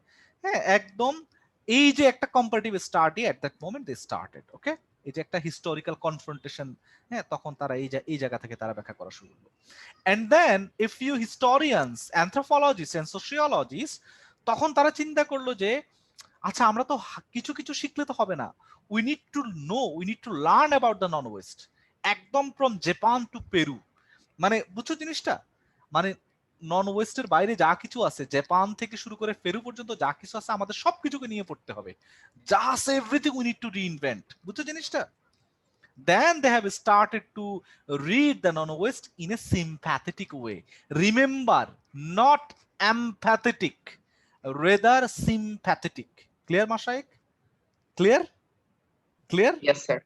হ্যাঁ, একদম এই যে একটা comparative study at that moment they started. Okay, এই যে একটা হিস্টোরিক্যাল কনফ্রন্টেশন, হ্যাঁ, তখন তারা এই জায়গা থেকে তারা ব্যাখ্যা করা শুরু করলো। And then a few historians, anthropologist and sociologist, তখন তারা চিন্তা করলো যে আচ্ছা, আমরা তো কিছু কিছু শিখলে তো হবে না, we need to know, we need to learn about the non West, একদম ফ্রম জাপান টু পেরু। মানে বুঝছো জিনিসটা? মানে নন ওয়েস্টের বাইরে যা কিছু আছে, জাপান থেকে শুরু করে পেরু পর্যন্ত যা কিছু আছে, আমাদের সবকিছুকে নিয়ে পড়তে হবে। Just everything we need to reinvent. বুঝছো জিনিসটা? Then they have started to read the non-West in a sympathetic way. Remember, not empathetic, rather sympathetic. Clear, Mashaik? Clear? Clear? Yes, sir.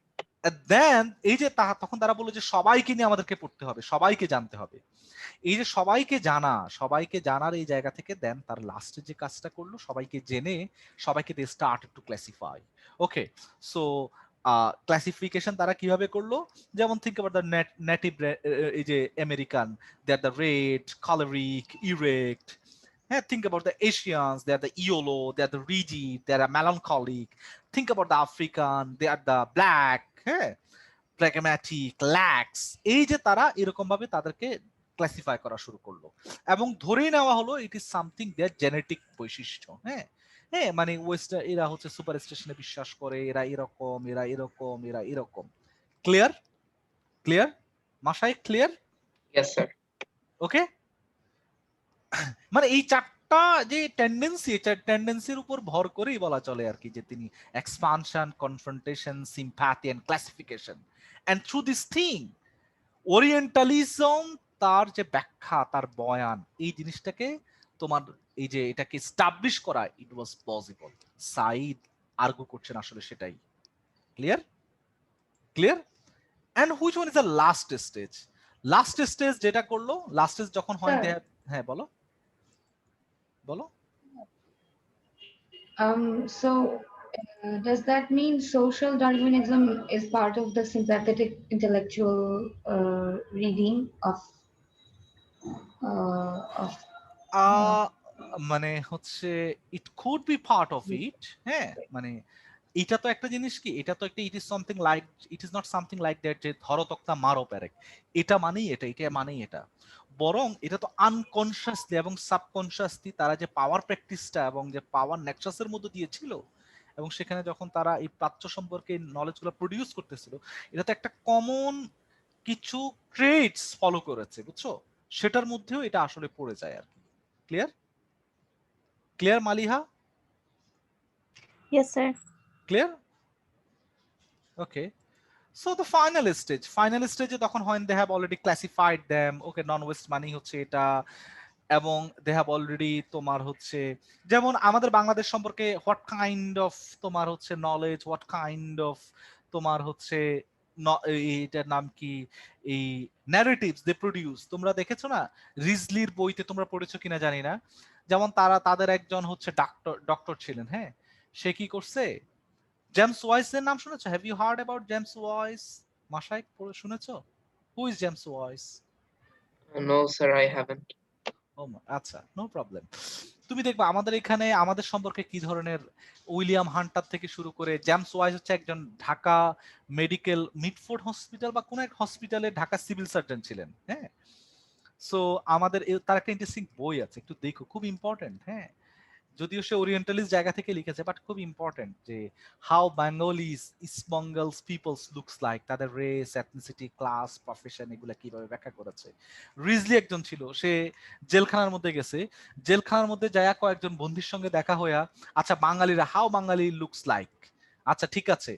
And then এই যে তখন তারা বললো যে সবাইকে নিয়ে আমাদেরকে পড়তে হবে, সবাইকে জানতে হবে। এই যে সবাইকে জানার এই জায়গা থেকে দেন তার লাস্টে যে কাজটা করলো, সবাইকে জেনে সবাইকে they started to classify. Okay, so classification তারা কিভাবে করলো, যেমন থিঙ্ক অ্যাবাউট দ্য নেটিভ, এই যে American, they are the red, choleric, erect. হ্যাঁ, think about the Asians, they are the Iolo, they are the rigid, they are melancholic. Think about the African, they are the black, হ্যাঁ, pragmatic, lax. এই যে তারা এরকম ভাবে তাদেরকে ক্লাসিফাই করা শুরু করলো, এবং ধরেই নেওয়া হলো it is something their genetic বৈশিষ্ট্য। হ্যাঁ, হ্যাঁ, মানে ওয়েস্টার এরা হচ্ছে সুপার স্টেশনে বিশ্বাস করে, এরা এরকম, এরা এরকম, এরা এরকম। ক্লিয়ার? ক্লিয়ার মাসাই? ক্লিয়ার? Yes, sir. ওকে, মানে এই চারটা যে টেন্ডেন্সি, টেন্ডেন্সির উপর ভর করেই বলা চলে আর কি, যে তিনি expansion, confrontation, sympathy and classification. And through this thing orientalism, তার যে ব্যাখ্যা, তার বয়ান, এই জিনিসটাকে তোমার এই যে এটাকে এস্টাবলিশ করা, it was possible. Said argue করছেন আসলে সেটাই। Clear? Clear? And which one is the last stage? Last stage যেটা করলো, লাস্ট স্টেজ যখন হয়, হ্যাঁ বলো বলো। So does that mean social Darwinism is part of the sympathetic intellectual reading of of মানে হচ্ছে it could be part of it. হ্যাঁ, মানে এটা তো একটা জিনিস কি, এটা তো একটা ইট is not something like that যে ধরো তক্তা মারো প্যারেক, এটা মানেই এটা, এটা মানেই এটা, বরং এটা তো আনকনসিয়াসলি এবং সাবকনসিয়াসলি তারা যে পাওয়ার প্র্যাকটিসটা এবং যে পাওয়ার নেক্সাসের মধ্যে দিয়ে ছিল, এবং সেখানে যখন তারা এই প্রাচ্য সম্পর্কে নলেজগুলো প্রডিউস করতেছিল, এটা তো একটা কমন কিছু ট্রেডস ফলো করেছে, বুঝছো, সেটার মধ্যেও এটা আসলে পড়ে যায় আর কি। Clear? Clear Maliha? Yes, sir. Clear? Okay. So the final stage তখন হয় they have already classified them, okay, non-west মানেই হচ্ছে এটা, এবং they have already তোমার হচ্ছে, যেমন আমাদের বাংলাদেশ সম্পর্কে what kind of তোমার হচ্ছে knowledge, what kind of তোমার হচ্ছে এটার নাম কি, এই narratives they produce, তোমরা দেখেছো না রিজলির বইতে, তোমরা পড়েছো কিনা জানি না, যেমন তাদের একজন হচ্ছে ডক্টর ছিলেন, হ্যাঁ, সে কি করছে, জেমস ওয়াইসের নাম শুনেছো? Have you heard about James Wise? মাশাইক পড়ে শুনেছো? Who is James Wise? No, sir, I haven't. ও আচ্ছা, নো প্রবলেম। তুমি দেখবা আমাদের এখানে আমাদের সম্পর্কে কি ধরনের, উইলিয়াম হান্টার থেকে শুরু করে, জেমস ওয়াইস হচ্ছে একজন ঢাকা মেডিকেল মিডফোর্ড হসপিটাল বা কোন এক হসপিটালে ঢাকা সিভিল সার্জন ছিলেন, হ্যাঁ। সো আমাদের তার একটা ইন্টারেস্টিং বই আছে, একটু দেখো, খুব ইম্পর্টেন্ট, হ্যাঁ, যদিও সে ওরিয়েন্টালিস্ট জায়গা থেকে লিখেছে, বাট খুব ইম্পর্টেন্ট, যে how Bengalis East Bengals peoples looks like, তাদের রেস, এথনিসিটি, ক্লাস, প্রফেশন, এগুলা কিভাবে ব্যাখ্যা করেছে। রিজলি একজন ছিল, সে জেলখানার মধ্যে গেছে, জেলখানার মধ্যে যায়া কয়েকজন বন্ধুর সঙ্গে দেখা হইয়া, আচ্ছা বাঙালিরা, হাউ বাঙালি লুকস লাইক, আচ্ছা ঠিক আছে,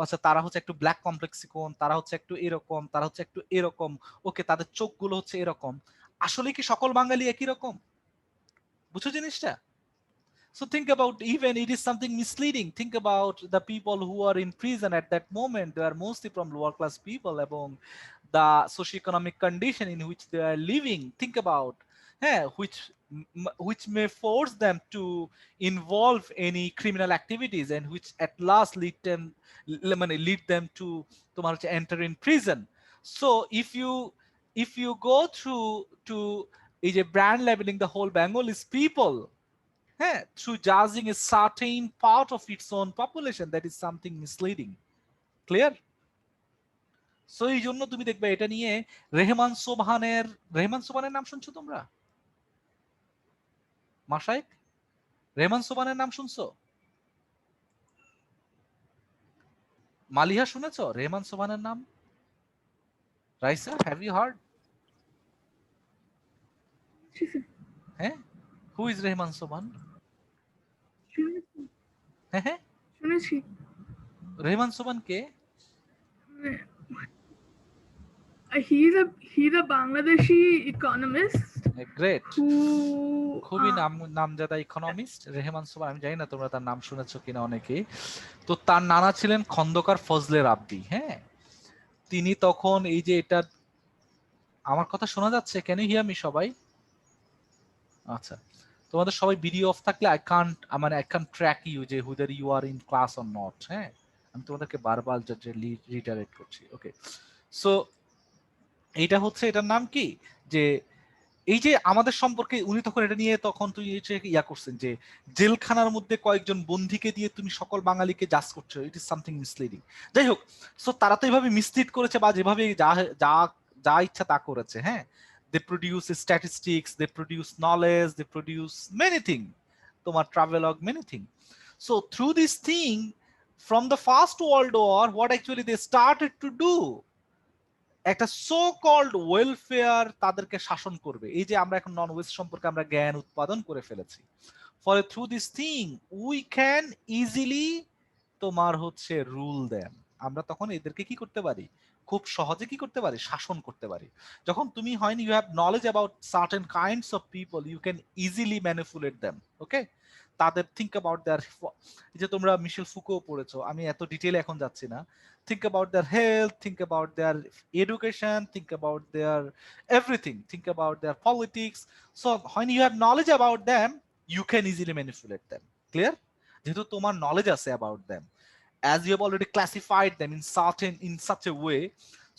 আচ্ছা তারা হচ্ছে একটু ব্ল্যাক কমপ্লেক্সিকন, তারা হচ্ছে একটু এরকম, তারা হচ্ছে একটু এরকম, ওকে তাদের চোখগুলো হচ্ছে এরকম, আসলে কি সকল বাঙালি একই রকম? বুঝছো জিনিসটা? So think about, even it is something misleading. Think about the people who are in prison at that moment. They are mostly from lower class people, among the socioeconomic condition in which they are living. Think about, which may force them to involve any criminal activities, and which at last lead them to enter in prison. So if you go through to is a brand labeling the whole Bengalis people, through judging a certain part of its own population, that is something misleading. Clear? So এই জন্য তুমি দেখবে এটা নিয়ে রেহমান সোবহানের নাম শুনছো তোমরা? মাশাইক, রেহমান সোবহানের নাম শুনছো? মালিহা শুনেছো রেহমান সোবহানের নাম? Raisa, have you heard? হ্যাঁ, হু ইজ রেহমান সোবহান? হ্যাঁ, শুনেছি। রেহমান সোবহান কে? He's a Bangladeshi economist great, who খুবই নামজাদা ইকোনমিস্ট রেহমান সোবহান। আমি জানি না তোমরা তার নাম শুনেছো কিনা অনেকেই। তো তার নানা ছিলেন খন্দকার ফজলে রাব্বি, হ্যাঁ। তিনি তখন এই যে এটা, আমার কথা শোনা যাচ্ছে? ক্যান ইউ হিয়ার মি সবাই? আচ্ছা, তোমাদের সবাই ভিডিও অফ থাকলে আই কান্ট ট্র্যাক ইউ যে whether you are in class or not, হ্যাঁ। আমি তোমাদেরকে বারবার রিটারেট করছি, ওকে। সো এইটা হচ্ছে, এটার নাম কি, যে এই যে আমাদের সম্পর্কে উনি তখন এটা নিয়ে তখন তুই ইয়া করছেন যে জেলখানার মধ্যে কয়েকজন বন্দীকে দিয়ে তুমি সকল বাঙালিকে জাজ করছো, ইট ইজ সামথিং মিসলিডিং। যাই হোক, সো তারা তো এইভাবে মিসলিড করেছে, বা যেভাবে যা যা যা ইচ্ছা তা করেছে, হ্যাঁ। They produce statistics, they produce knowledge, they produce many thing, তোমার travelogue, many thing. So through this thing, from the First World War, what actually they started to do, একটা সো কল্ড ওয়েলফেয়ার তাদেরকে শাসন করবে। এই যে আমরা এখন নন ওয়েস্ট সম্পর্কে আমরা জ্ঞান উৎপাদন করে ফেলেছি, ফলে through this thing we can easily তোমার হচ্ছে রুল দেন। আমরা তখন এদেরকে কি করতে পারি, খুব সহজে কি করতে পারি, শাসন করতে পারি। যখন তুমি হয়নি you have knowledge about certain kinds of people, you can easily manipulate them, okay. তাদের থিঙ্ক অ্যাবাউট দেয়ার, এই যে তোমরা মিশেল ফুকো পড়েছো, আমি এত ডিটেইলে এখন যাচ্ছি না। Think about their health, think about their education, think about their everything, think about their politics. So when you have knowledge about them, you can easily manipulate them. Clear? যেহেতু তোমার knowledge আছে about them, as you have already classified them in such a way,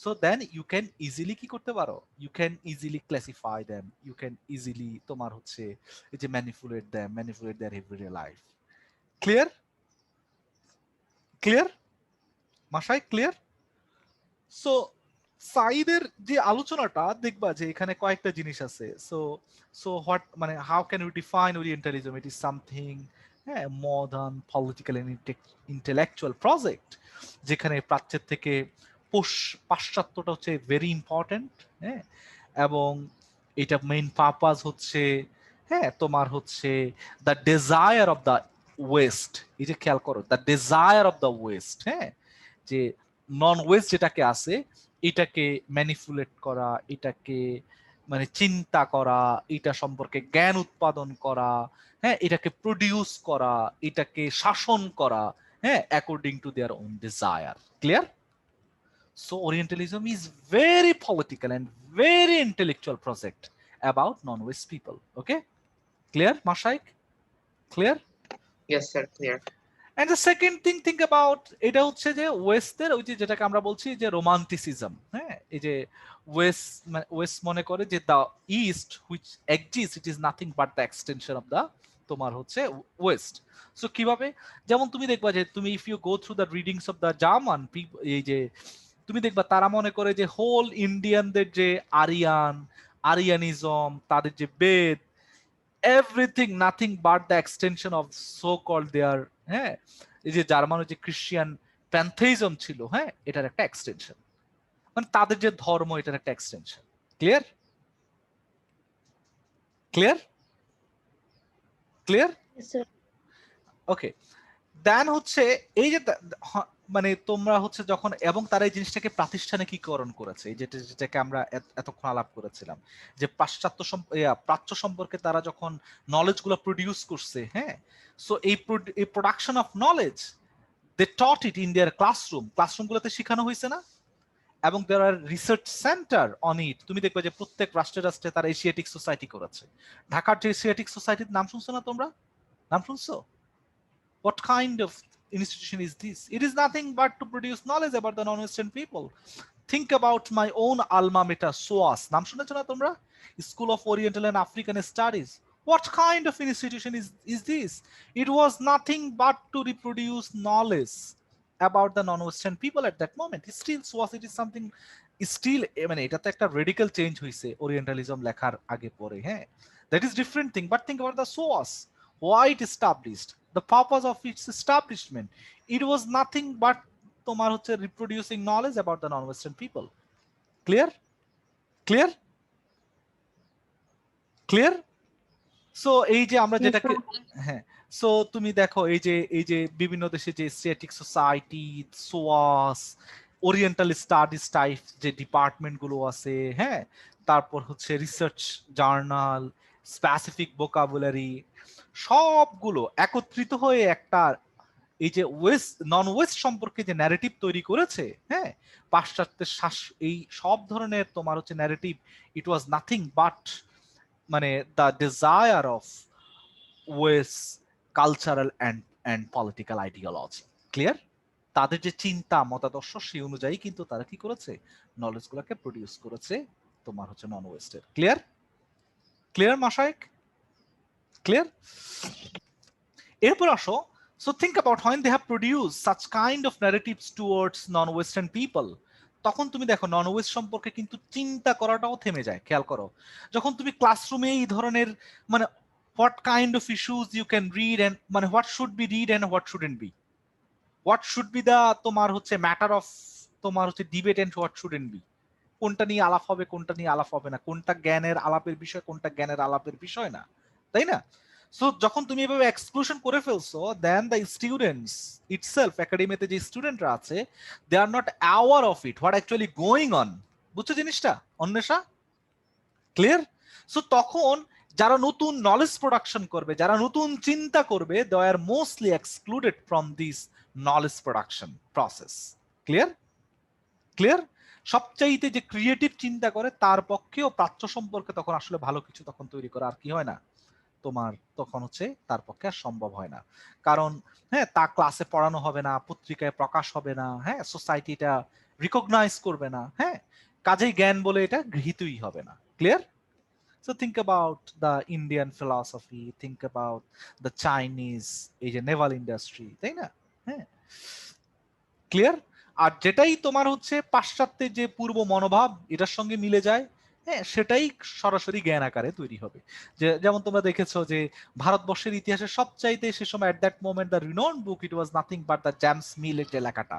so then you can easily কি করতে পারো, you can easily classify them, you can easily তোমার হচ্ছে এই যে manipulate their everyday life. Clear? Clear মাশাই, ক্লিয়ার? সো সাইদের যে আলোচনাটা দেখবা যে এখানে কয়েকটা জিনিস আছে। সো সো হোয়াট মানে how can you define orientalism? It is something modern political and intellectual project, যেখানে প্রাচ্যের থেকে পাশ্চাত্যটা হচ্ছে ভেরি ইম্পর্টেন্ট। হ্যাঁ, এবং এটা মেইন পারপাস হচ্ছে তোমার হচ্ছে the desire of the West. এই যে খেয়াল করো, the desire of the West, যে নন ওয়েস্ট যেটাকে আছে এটাকে ম্যানিপুলেট করা, এটাকে মানে চিন্তা করা, এটা সম্পর্কে জ্ঞান উৎপাদন করা, এটাকে প্রডিউস করা, এটাকে শাসন করা, according to their own desire. Clear? So orientalism is very political and very intellectual project about non west people. Okay, clear মাশাইক? Clear? Yes, sir. Clear. And the second thing think about এটা হচ্ছে যে ওয়েস্টের ওই যে যেটাকে আমরা বলছি যে রোমান্টিসিজম। এই যে ওয়েস্ট মনে করে যে the east which exist it is nothing but the extension of the তোমার হচ্ছে ওয়েস্ট। সো কিভাবে? যেমন তুমি দেখবা যে তুমি if you go through the readings of the German, এই যে তুমি দেখবা তারা মনে করে যে হোল ইন্ডিয়ানদের যে আরিয়ানিজম, তাদের যে বেদ, everything nothing but the extension of so called their এই যে জার্মানের যে খ্রিস্টান প্যান্থেইজম ছিল, এটার একটা এক্সটেনশন, মানে তাদের যে ধর্ম এটার একটা এক্সটেনশন। ক্লিয়ার? ক্লিয়ার? ক্লিয়ার? ওকে, দেন হচ্ছে এই যে মানে তোমরা হচ্ছে যখন, এবং তারা এই জিনিসটাকে প্রাতিষ্ঠানিকীকরণ করেছে, যেটাকে আমরা এতক্ষণ আলাপ করেছিলাম যে প্রাচ্য সম্পর্কে তারা যখন নলেজ গুলো প্রডিউস করছে, সো এই production of knowledge they taught it in their classroom গুলোতে শেখানো হয়েছে না? এবং there are research centre on it. তুমি দেখবে যে প্রত্যেক রাষ্ট্রে রাষ্ট্রে তারা এশিয়াটিক সোসাইটি করেছে। ঢাকার যে এশিয়াটিক সোসাইটির নাম শুনছো না তোমরা? নাম শুনছো? What kind of institution is this? It is nothing but to produce knowledge about the non-Western people. Think about my own alma mater, SOAS. Naam শুনেছো না তোমরা? School of Oriental and African Studies. What kind of institution is this? It was nothing but to reproduce knowledge about the non-Western people at that moment. Still SOAS, it is something still, মানে এটা তো একটা radical change হয়েছে Orientalism লেখার আগে পরে, that is different thing. But think about the SOAS. Why it established? The purpose of its establishment, it was nothing but তোমার হচ্ছে reproducing knowledge about the non-Western people. Clear? Clear? Clear? So এই যে আমরা যেটাকে সো তুমি দেখো এই যে বিভিন্ন দেশে যে Asiatic society, SOAS, oriental studies type যে ডিপার্টমেন্ট গুলো আছে, তারপর হচ্ছে রিসার্চ জার্নাল, স্পেসিফিক ভোকাবুলারি, সবগুলো একত্রিত হয়ে একটা এই যে নন ওয়েস্ট সম্পর্কে যে ন্যারেটিভ তৈরি করেছে, পাশ্চাত্যের এই সব ধরনের তোমার হচ্ছে narrative, it was nothing but মানে the desire of west cultural and political ideology. Clear? তাদের যে চিন্তা মতাদর্শ সেই অনুযায়ী কিন্তু তারা কি করেছে, নলেজ গুলাকে প্রডিউস করেছে তোমার হচ্ছে নন ওয়েস্টের। ক্লিয়ার? ক্লিয়ার মাশায়েক? ক্লিয়ার? এরপর আসো, so think about when they have produced such kind of narratives towards non-Western people, তখন তুমি দেখো নন ওয়েস্ট সম্পর্কে কিন্তু চিন্তা করাটাও থেমে যায়। খেয়াল করো, যখন তুমি ক্লাসরুমে এই ধরনের মানে what kind of issues you can read and মানে what should be read and what shouldn't be, what should be the তোমার হচ্ছে ম্যাটার অফ তোমার হচ্ছে debate and what shouldn't be, কোনটা নিয়ে আলাপ হবে কোনটা নিয়ে আলাপ হবে না, কোনটা জ্ঞানের আলাপের বিষয় কোনটা জ্ঞানের আলাপের বিষয় না, তাই না? সো যখন তুমি এভাবে এক্সক্লুশন করে ফেলছো, দেন দ্য স্টুডেন্টস ইটসেলফ, একাডেমিতে যে স্টুডেন্টরা আছে, they are not aware of it what actually going on. বুঝছো জিনিসটা অন্বেষা? ক্লিয়ার? সো তখন যারা নতুন নলেজ প্রোডাকশন করবে, যারা নতুন চিন্তা করবে, they are mostly excluded from this knowledge production process. Clear? Clear? সবচাইতে যে ক্রিয়েটিভ চিন্তা করে তার পক্ষেও প্রাচ্য সম্পর্কে তখন আসলে ভালো কিছু তখন তৈরি করা আর কি হয় না, তোমার তখন হচ্ছে তার পক্ষে আর সম্ভব হয় না। কারণ তা ক্লাসে পড়ানো হবে না, পত্রিকায় প্রকাশ হবে না, সোসাইটি এটা রিকগনাইজ করবে না, কাজেই জ্ঞান বলে এটা গৃহীতই হবে না। Clear? So think about the Indian philosophy, think about the Chinese এই যে নেভাল ইন্ডাস্ট্রি, তাই না? ক্লিয়ার? আর যেটাই তোমার হচ্ছে পাশ্চাত্যের যে পূর্ব মনোভাব এটার সঙ্গে মিলে যায়, হ্যাঁ, সেটাই সরাসরি জ্ঞান আকারে তৈরি হবে। যেমন তোমরা দেখেছো যে ভারতবর্ষের ইতিহাসের সবচাইতে সে সময় এট that moment the renown book it was nothing but the James মিলের যে লেখাটা,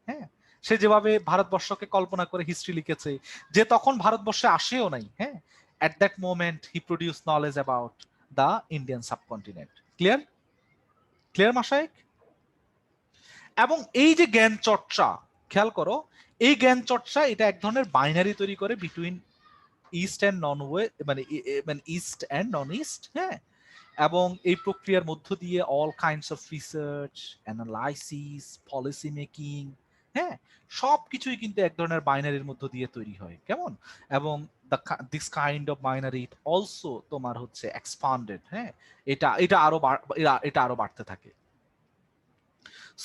হ্যাঁ, সে যেভাবে ভারতবর্ষকে কল্পনা করে হিস্ট্রি লিখেছে, যে তখন ভারতবর্ষে আসেও নাই, হ্যাঁ, at that moment he produce knowledge about the Indian subcontinent. Clear? Clear Mashayekh? এবং এই যে জ্ঞান চর্চা, খেয়াল করো, এই জ্ঞান চর্চা এটা এক ধরনের বাইনারি তৈরি করে between east and non way, মানে ইস্ট অ্যান্ড নন ইস্ট, হ্যাঁ। এবং এই প্রক্রিয়ার মধ্য দিয়ে all kinds of research, analysis, policy making, হ্যাঁ, সব কিছুই কিন্তু এক ধরনের বাইনারির মধ্য দিয়ে তৈরি হয়। কেমন? এবং this kind of binary it also তোমার হচ্ছে এক্সপান্ডেড, হ্যাঁ, এটা আরো বাড়তে থাকে।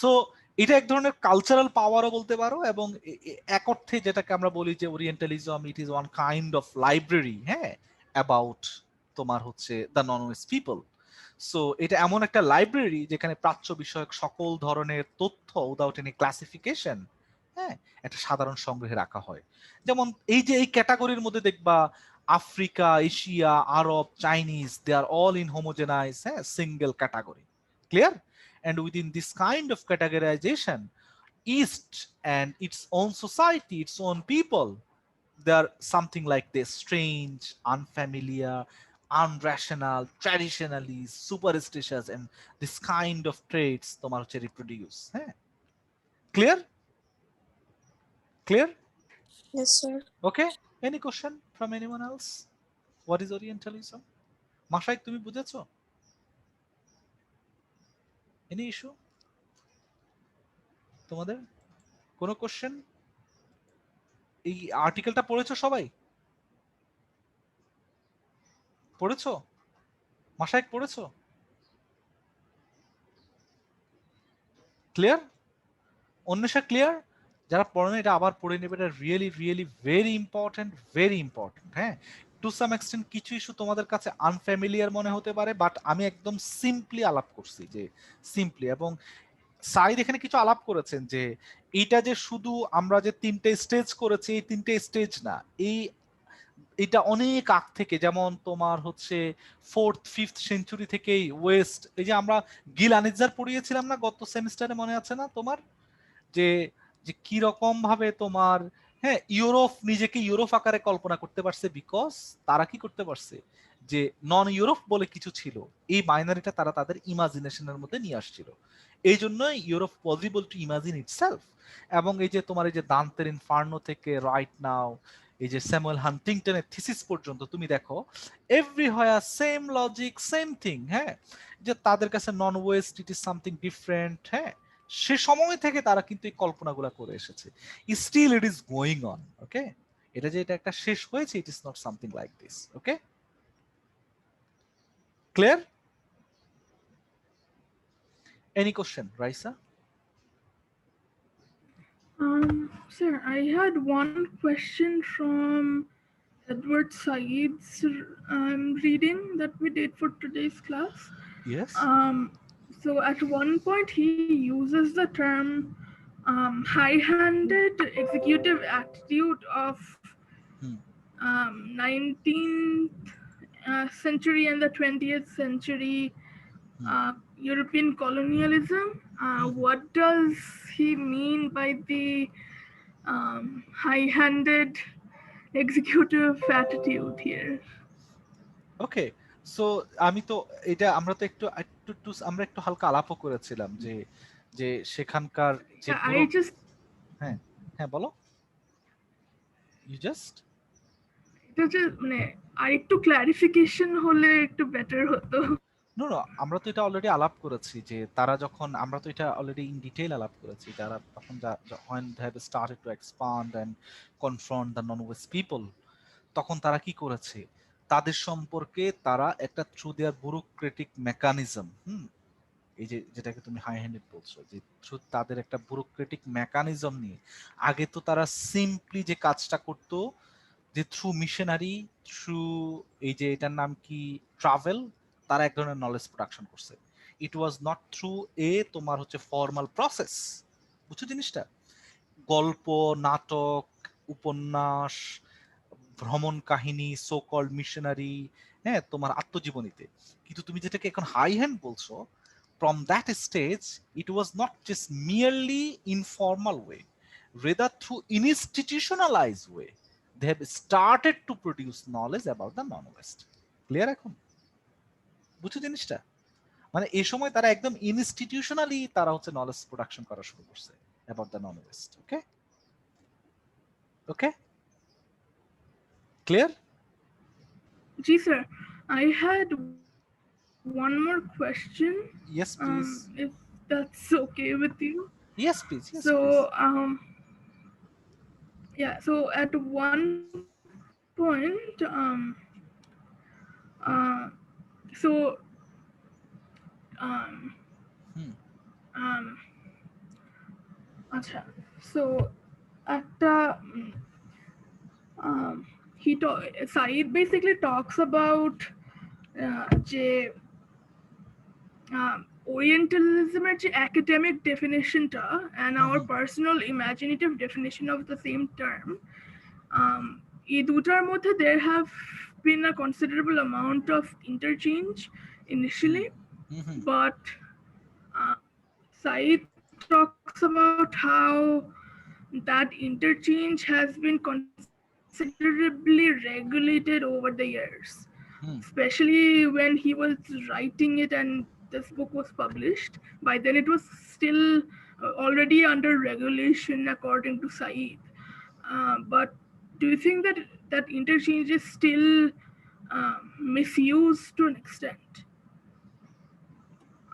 সো এটা এক ধরনের কালচারাল পাওয়ারও বলতে পারো, এবং এক অর্থে যেটাকে আমরা বলি যে Orientalism it is one kind of library, হ্যাঁ, অ্যাবাউট তোমার হচ্ছে the non west people. So এটা এমন একটা লাইব্রেরি যেখানে প্রাচ্য বিষয়ক সকল ধরনের তথ্য উইদাউট এনি ক্লাসিফিকেশন, হ্যাঁ, একটা সাধারণ সংগ্রহে রাখা হয়। যেমন এই যে এই ক্যাটাগরির মধ্যে দেখবা Africa, Asia, Arab, Chinese, they are all in homogenize, হ্যাঁ, single category. Clear? And within this kind of categorization, East and its own society, its own people, they are something like this: strange, unfamiliar, unrational, traditionally superstitious, and this kind of traits তোমার হচ্ছে reproduce, হ্যাঁ। Clear? Clear? Yes, sir. Okay, any question from anyone else? What is Orientalism? মাশায়েখ, তুমি বুঝেছো? Any issue? তোমাদের কোনো কোশ্চেন? এই আর্টিকেলটা পড়েছো সবাই? পড়েছো? মাশায়েখ পড়েছো? ক্লিয়ার? অন্বেষা ক্লিয়ার? যারা পড়েন এটা আবার পড়ে নেবে, এটা really really very important, very important, হ্যাঁ। টু সাম এক্সটেন্ট কিছু ইস্যু তোমাদের কাছে আনফ্যামিলিয়ার মনে হতে পারে, বাট আমি একদম সিম্পলি আলাপ করছি, যে সিম্পলি। এবং সাইদ এখানে কিছু আলাপ করেছেন যে এইটা যে শুধু আমরা যে তিনটে স্টেজ করেছি, এই তিনটে স্টেজ না, এটা অনেক আগ থেকে, যেমন তোমার হচ্ছে 4th 5th সেঞ্চুরি থেকেই ওয়েস্ট, এই যে আমরা গিল আনিজার পড়িয়েছিলাম না গত সেমিস্টারে, মনে আছে না তোমার, যে যে কি রকম ভাবে তোমার, হ্যাঁ, ইউরোপ নিজেকে ইউরোপ আকারে কল্পনা করতে পারছে, বিকজ তারা কি করতে পারছে, যে নন ইউরোপ বলে কিছু ছিল, এই বাইনারিটা তারা তাদের ইমাজিনেশনের মধ্যে নিয়ে আসছিল, এই জন্যই Europe possible to imagine itself. এবং এই যে তোমার এই যে দান্তের ইনফার্নো থেকে রাইট নাও, এই যে স্যামুয়েল হান্টিংটনের থিসিস পর্যন্ত তুমি দেখো, everywhere same logic, same thing, হ্যাঁ, যে তাদের কাছে non West it is something different, হ্যাঁ, সে সময় থেকে তারা কিন্তু এই কল্পনাগুলো করে এসেছে। Still it is going on, okay. এটা যে এটা একটা শেষ হয়েছে, it is not something like this, okay. Clear? Any question, Raisa? Sir, I had one question from Edward Said's reading that we did for today's class. Yes. So at one point he uses the term high-handed executive attitude of 19th century and the 20th century European colonialism. What does he mean by the high-handed executive attitude here? Okay, so আমি তো এটা আমরা তো আমরা একটু হালকা আলাপও করেছিলাম যে যে সেখানকার যে হ্যাঁ হ্যাঁ বলো, ইউ জাস্ট এটা যে মানে আরেকটু ক্লারিফিকেশন হলে একটু বেটার হতো। নো নো, আমরা তো এটা অলরেডি আলাপ করেছি যে তারা যখন, আমরা তো এটা অলরেডি ইন ডিটেইল আলাপ করেছি, তারা তখন when they have started to expand and confront the non-West people, তখন তারা কি করেছে, তাদের সম্পর্কে তারা একটা থ্রু দেয়ার ব্যুরোক্রেটিক মেকানিজম, এই যে যেটাকে তুমি হাই হ্যান্ডেড বলছো, যে থ্রু তাদের একটা ব্যুরোক্রেটিক মেকানিজম নিয়ে, আগে তো তারা সিম্পলি যে কাজটা করতো, যে থ্রু মিশনারি, থ্রু এই যে এটার নাম কি ট্রাভেল, তারা এক ধরনের নলেজ প্রোডাকশন করছে। ইট ওয়াজ নট থ্রু তোমার হচ্ছে ফর্মাল প্রসেস, বুঝছো জিনিসটা? গল্প, নাটক, উপন্যাস, ভ্রমণ কাহিনী, সো কল্ড মিশনারি, হ্যাঁ, তোমার আত্মজীবনীতে। কিন্তু তুমি যেটাকে এখন হাই হ্যান্ড বলছো, from that stage it was not just merely informal way, rather through institutionalized way they have started to produce knowledge about the non-west. Clear এখন? বুঝছো জিনিসটা? মানে এই সময় তারা একদম ইনস্টিটিউশনালি তারা হচ্ছে নলেজ প্রোডাকশন করা শুরু করছে about the non West. Okay okay, clear? Ji sir, I had one more question. Yes please. If that's okay with you. Yes please, yes So please. yeah, so at one point so Hmm. acha, so একটা Saeed basically talks about যে Orientalism এর যে academic definitionটা and our personal imaginative definition of the same term, এই দুটার মধ্যে there have been a considerable amount of interchange initially, but Saeed talks about how that interchange has been considerably regulated over the years, especially when he was writing it and this book was published. By then it was still already under regulation according to Saeed. But do you think that that interchange is still misused to an extent?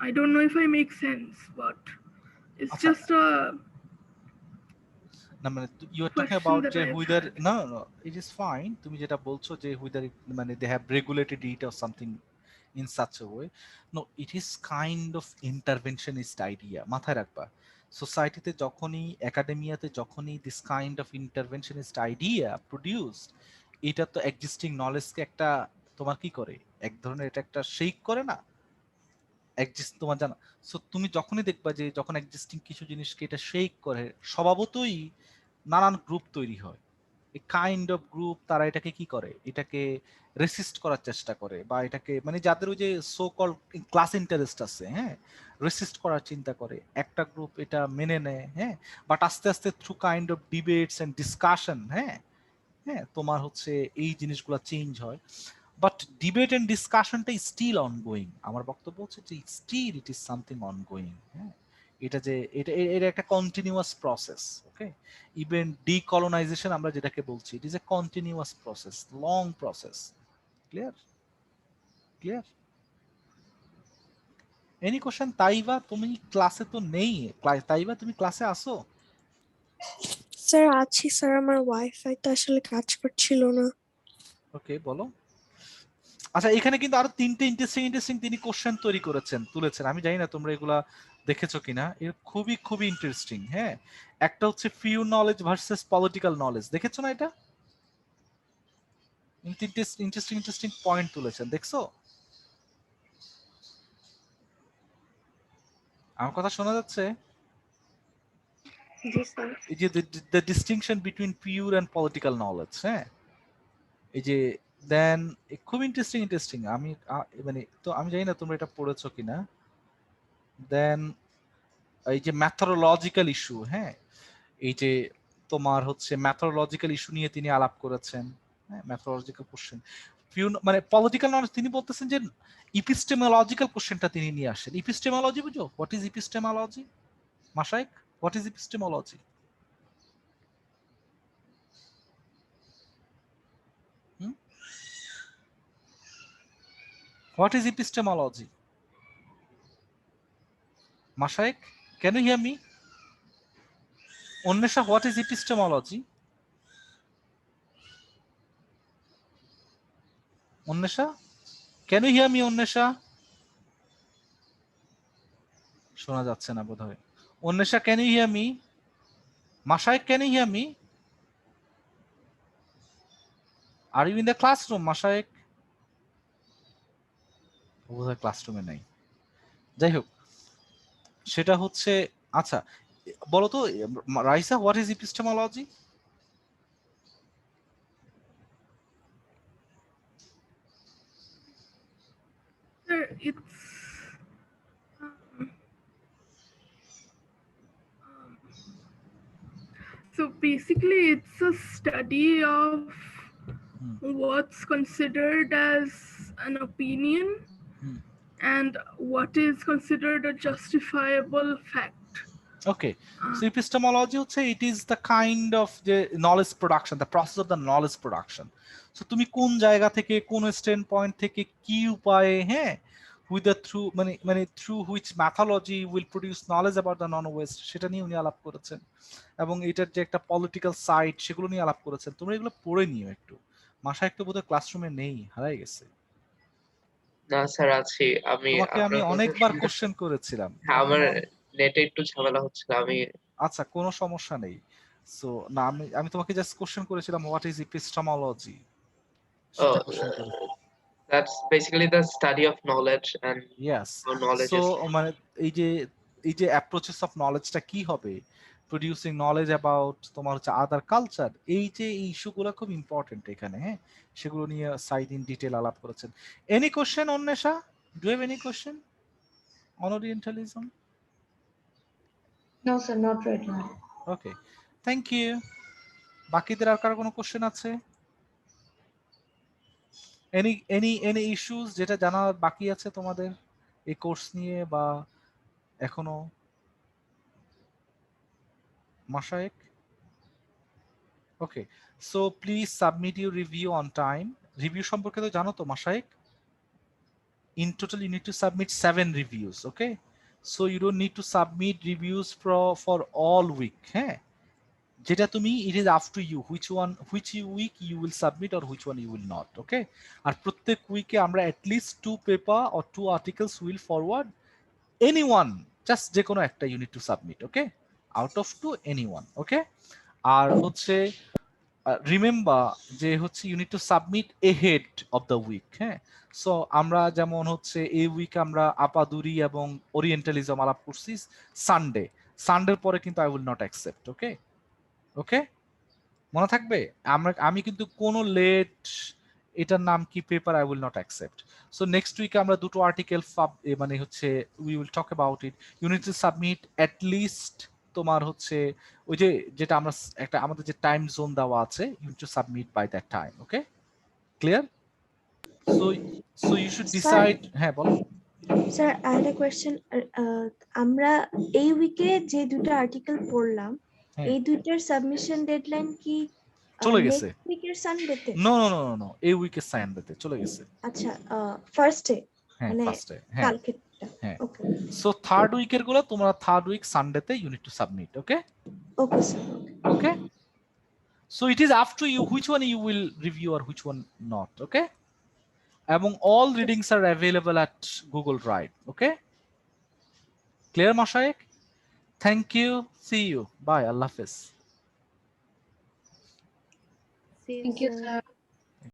I don't know if I make sense, but it's just a না মানে you are talking question about that যে I've হুইদার, had. না না ইট ইজ ফাইন, তুমি যেটা বলছো যে হুইদার মানে they have regulated it or something in such a way, no it is kind of interventionist idea. মাথায় রাখবা, সোসাইটিতে যখনই, একাডেমিয়াতে যখনই this kind of interventionist idea produced, এটা তো এক্সিস্টিং নলেজকে একটা তোমার কি করে, এক ধরনের এটা একটা শেক করে না, এক্সিস্ট তোমার জানা। সো তুমি যখনই দেখবা যে যখন এক্সিস্টিং কিছু জিনিসকে এটা শেক করে, স্বভাবতই নানান গ্রুপ তৈরি হয়। এই কাইন্ড অফ গ্রুপ তারা এটাকে কি করে, এটাকে রেসিস্ট করার চেষ্টা করে, বা এটাকে মানে যাদের ওই যে সো কল ক্লাস ইন্টারেস্ট আছে, হ্যাঁ, রেসিস্ট করার চিন্তা করে। একটা গ্রুপ এটা মেনে নেয়, হ্যাঁ, বাট আস্তে আস্তে through kind of debates and discussion, হ্যাঁ হ্যাঁ, তোমার হচ্ছে এই জিনিসগুলো চেঞ্জ হয়। বাট ডিবেট এন্ড ডিসকাশনটা স্টিল অনগোয়িং। আমার বক্তব্য হচ্ছে যে still it is something ongoing. হ্যাঁ, এটা যে এটা একটা continuous process. Okay, even decolonization আমরা যেটাকে বলছি, it is a continuous process, long process. Clear? Clear? Any question? Taiba তুমি ক্লাসে তো নেই, তাইবা তুমি ক্লাসে আসো? স্যার আছি স্যার, আমার ওয়াইফাইটা আসলে কাজ করছিল না। ওকে, বলো। আচ্ছা, এখানে কিন্তু আরো তিনটে ইন্টারেস্টিং তিনি কোশ্চেন তৈরি করেছেন, তুলেছেন। আমি জানি না তোমরা এগুলা দেখেছো কিনা, এর খুবই খুবই ইন্টারেস্টিং। হ্যাঁ, একটা হচ্ছে few knowledge versus political knowledge, দেখেছো না এটা? ইন্টারেস্টিং পয়েন্ট তুলেছেন, দেখছো? আমার কথা শোনা যাচ্ছে? জি স্যার। এই যে the distinction between pure and political knowledge, হ্যাঁ, এই যে দেন খুব ইন্টারেস্টিং। আমি মানে তো আমি জানি না তোমরা এটা পড়েছো কিনা। দেন এই যে ম্যাথোডোলজিক্যাল ইস্যু, হ্যাঁ, এই যে তোমার হচ্ছে ম্যাথোডোলজিক্যাল ইস্যু নিয়ে তিনি আলাপ করেছেন। হ্যাঁ, ম্যাথোডোলজিক্যাল কোশ্চেন, মানে পলিটিক্যাল নলেজ তিনি বলতেছেন যে ইপিস্টেমোলজিক্যাল কোশ্চেনটা তিনি নিয়ে আসেন। ইপিস্টেমোলজি বুঝো? What is epistemology Mashayekh? What is epistemology? What is epistemology Mashayekh? Can you hear me? Anwesha, what is epistemology? Anwesha, can you hear me? Anwesha, শোনা যাচ্ছে না বোধহয়। Anwesha, can you hear me? Mashayekh, can you hear me? Are you in the classroom Mashayekh? বোধহয় ক্লাসরুমে নাই। যাই হোক, সেটা হচ্ছে, আচ্ছা বলো তো Raisa, what is epistemology? It's so basically it's a study of what's considered as an opinion and what is considered a justifiable fact. Okay, so epistemology হচ্ছে it is the kind of the knowledge production, the process of the knowledge production. So তুমি কোন জায়গা থেকে কোন স্ট্যান্ড পয়েন্ট থেকে কি উপায়ে with the through মানে through which methodology will produce knowledge about the non-west, সেটা নিয়ে উনি আলাপ করেছেন, এবং এটার যে একটা পলিটিক্যাল সাইড সেগুলো নিয়ে আলাপ করেছেন। তোমরা এগুলো পড়ে নিও একটু। মাসা একটু বোধহয় ক্লাসরুমে নেই, হারাই গেছে। না স্যার আছি, আমি তোমাকে আমি অনেকবার কোশ্চেন করেছিলাম। হ্যাঁ, আমার নেটে একটু ঝামেলা হচ্ছিল, আমি আচ্ছা কোনো সমস্যা নেই। সো না আমি তোমাকে জাস্ট কোশ্চেন করেছিলাম হোয়াট ইজ epistemology, সেটা কোশ্চেন করেছিলাম। that's basically the study of knowledge and yes how knowledge so is মানে এই যে অ্যাপ্রোচেস অফ নলেজটা কি হবে, প্রোডিউসিং নলেজ অ্যাবাউট তোমার হচ্ছে আদার কালচার, এই যে ইস্যুগুলো খুব ইম্পর্টেন্ট এখানে। সেগুলো নিয়ে সাইড ইন ডিটেল আলাপ করেছেন। Any question Anwesha, do have any question on orientalism? No, sir, not right now. Okay, thank you. বাকিদের আর কারো কোনো কোশ্চেন আছে? এনি ইস্যুস যেটা জানার বাকি আছে তোমাদের এই কোর্স নিয়ে বা এখনো? Mashaik? Okay, so please submit your review on time. Review সম্পর্কে তো জানো তো Mashaik? In total you need to submit 7 reviews, okay? So you don't need to submit reviews for all week, যেটা তুমি, it is up to you which week you will submit or which one you will not, okay? আর প্রত্যেক উইকে আমরা at least 2 paper or 2 articles will forward anyone, just যে কোনো একটা you need to submit, okay? Out of 2 anyone, okay? আর হচ্ছে রিমেম্বার যে হচ্ছে you need to submit ahead of the week. So আমরা যেমন হচ্ছে এই উইক আমরা আপাদুরি এবং ওরিয়েন্টালিজম আলাপ করছি সানডের পরে কিন্তু I will not accept, okay? Okay, মনে থাকবে আমি কিন্তু কোনো লেট এটার নাম কি paper I will not accept. So next উইকে আমরা দুটো আর্টিকেল মানে হচ্ছে we will talk about it. You need to submit at least তোমার হচ্ছে ওই যে যেটা আমরা একটা আমাদের যে টাইম জোন দেওয়া আছে, you need to submit by that time, okay? Clear? So you should decide. হ্যাঁ বলো স্যার, আরেকটা কোয়েশ্চেন। আমরা এই উইকে যে দুটো আর্টিকেল পড়লাম, এই দুইটার সাবমিশন ডেডলাইন কি চলে গেছে? নেক্সট উইকের সানডেতে? নো নো নো নো, এই উইকের সানডেতে চলে গেছে। আচ্ছা, ফার্স্টে মানে ফার্স্টে, কালকে। ওকে। সো থার্ড উইকের গুলো তোমরা থার্ড উইক সানডেতে you need to submit, okay? Okay sir. Okay, so it is up to you which one you will review or which one not, okay? Among all readings are available at Google Drive, okay? Clear Mashaik? Thank you, see you, bye, Allah Hafiz. Thank you, sir.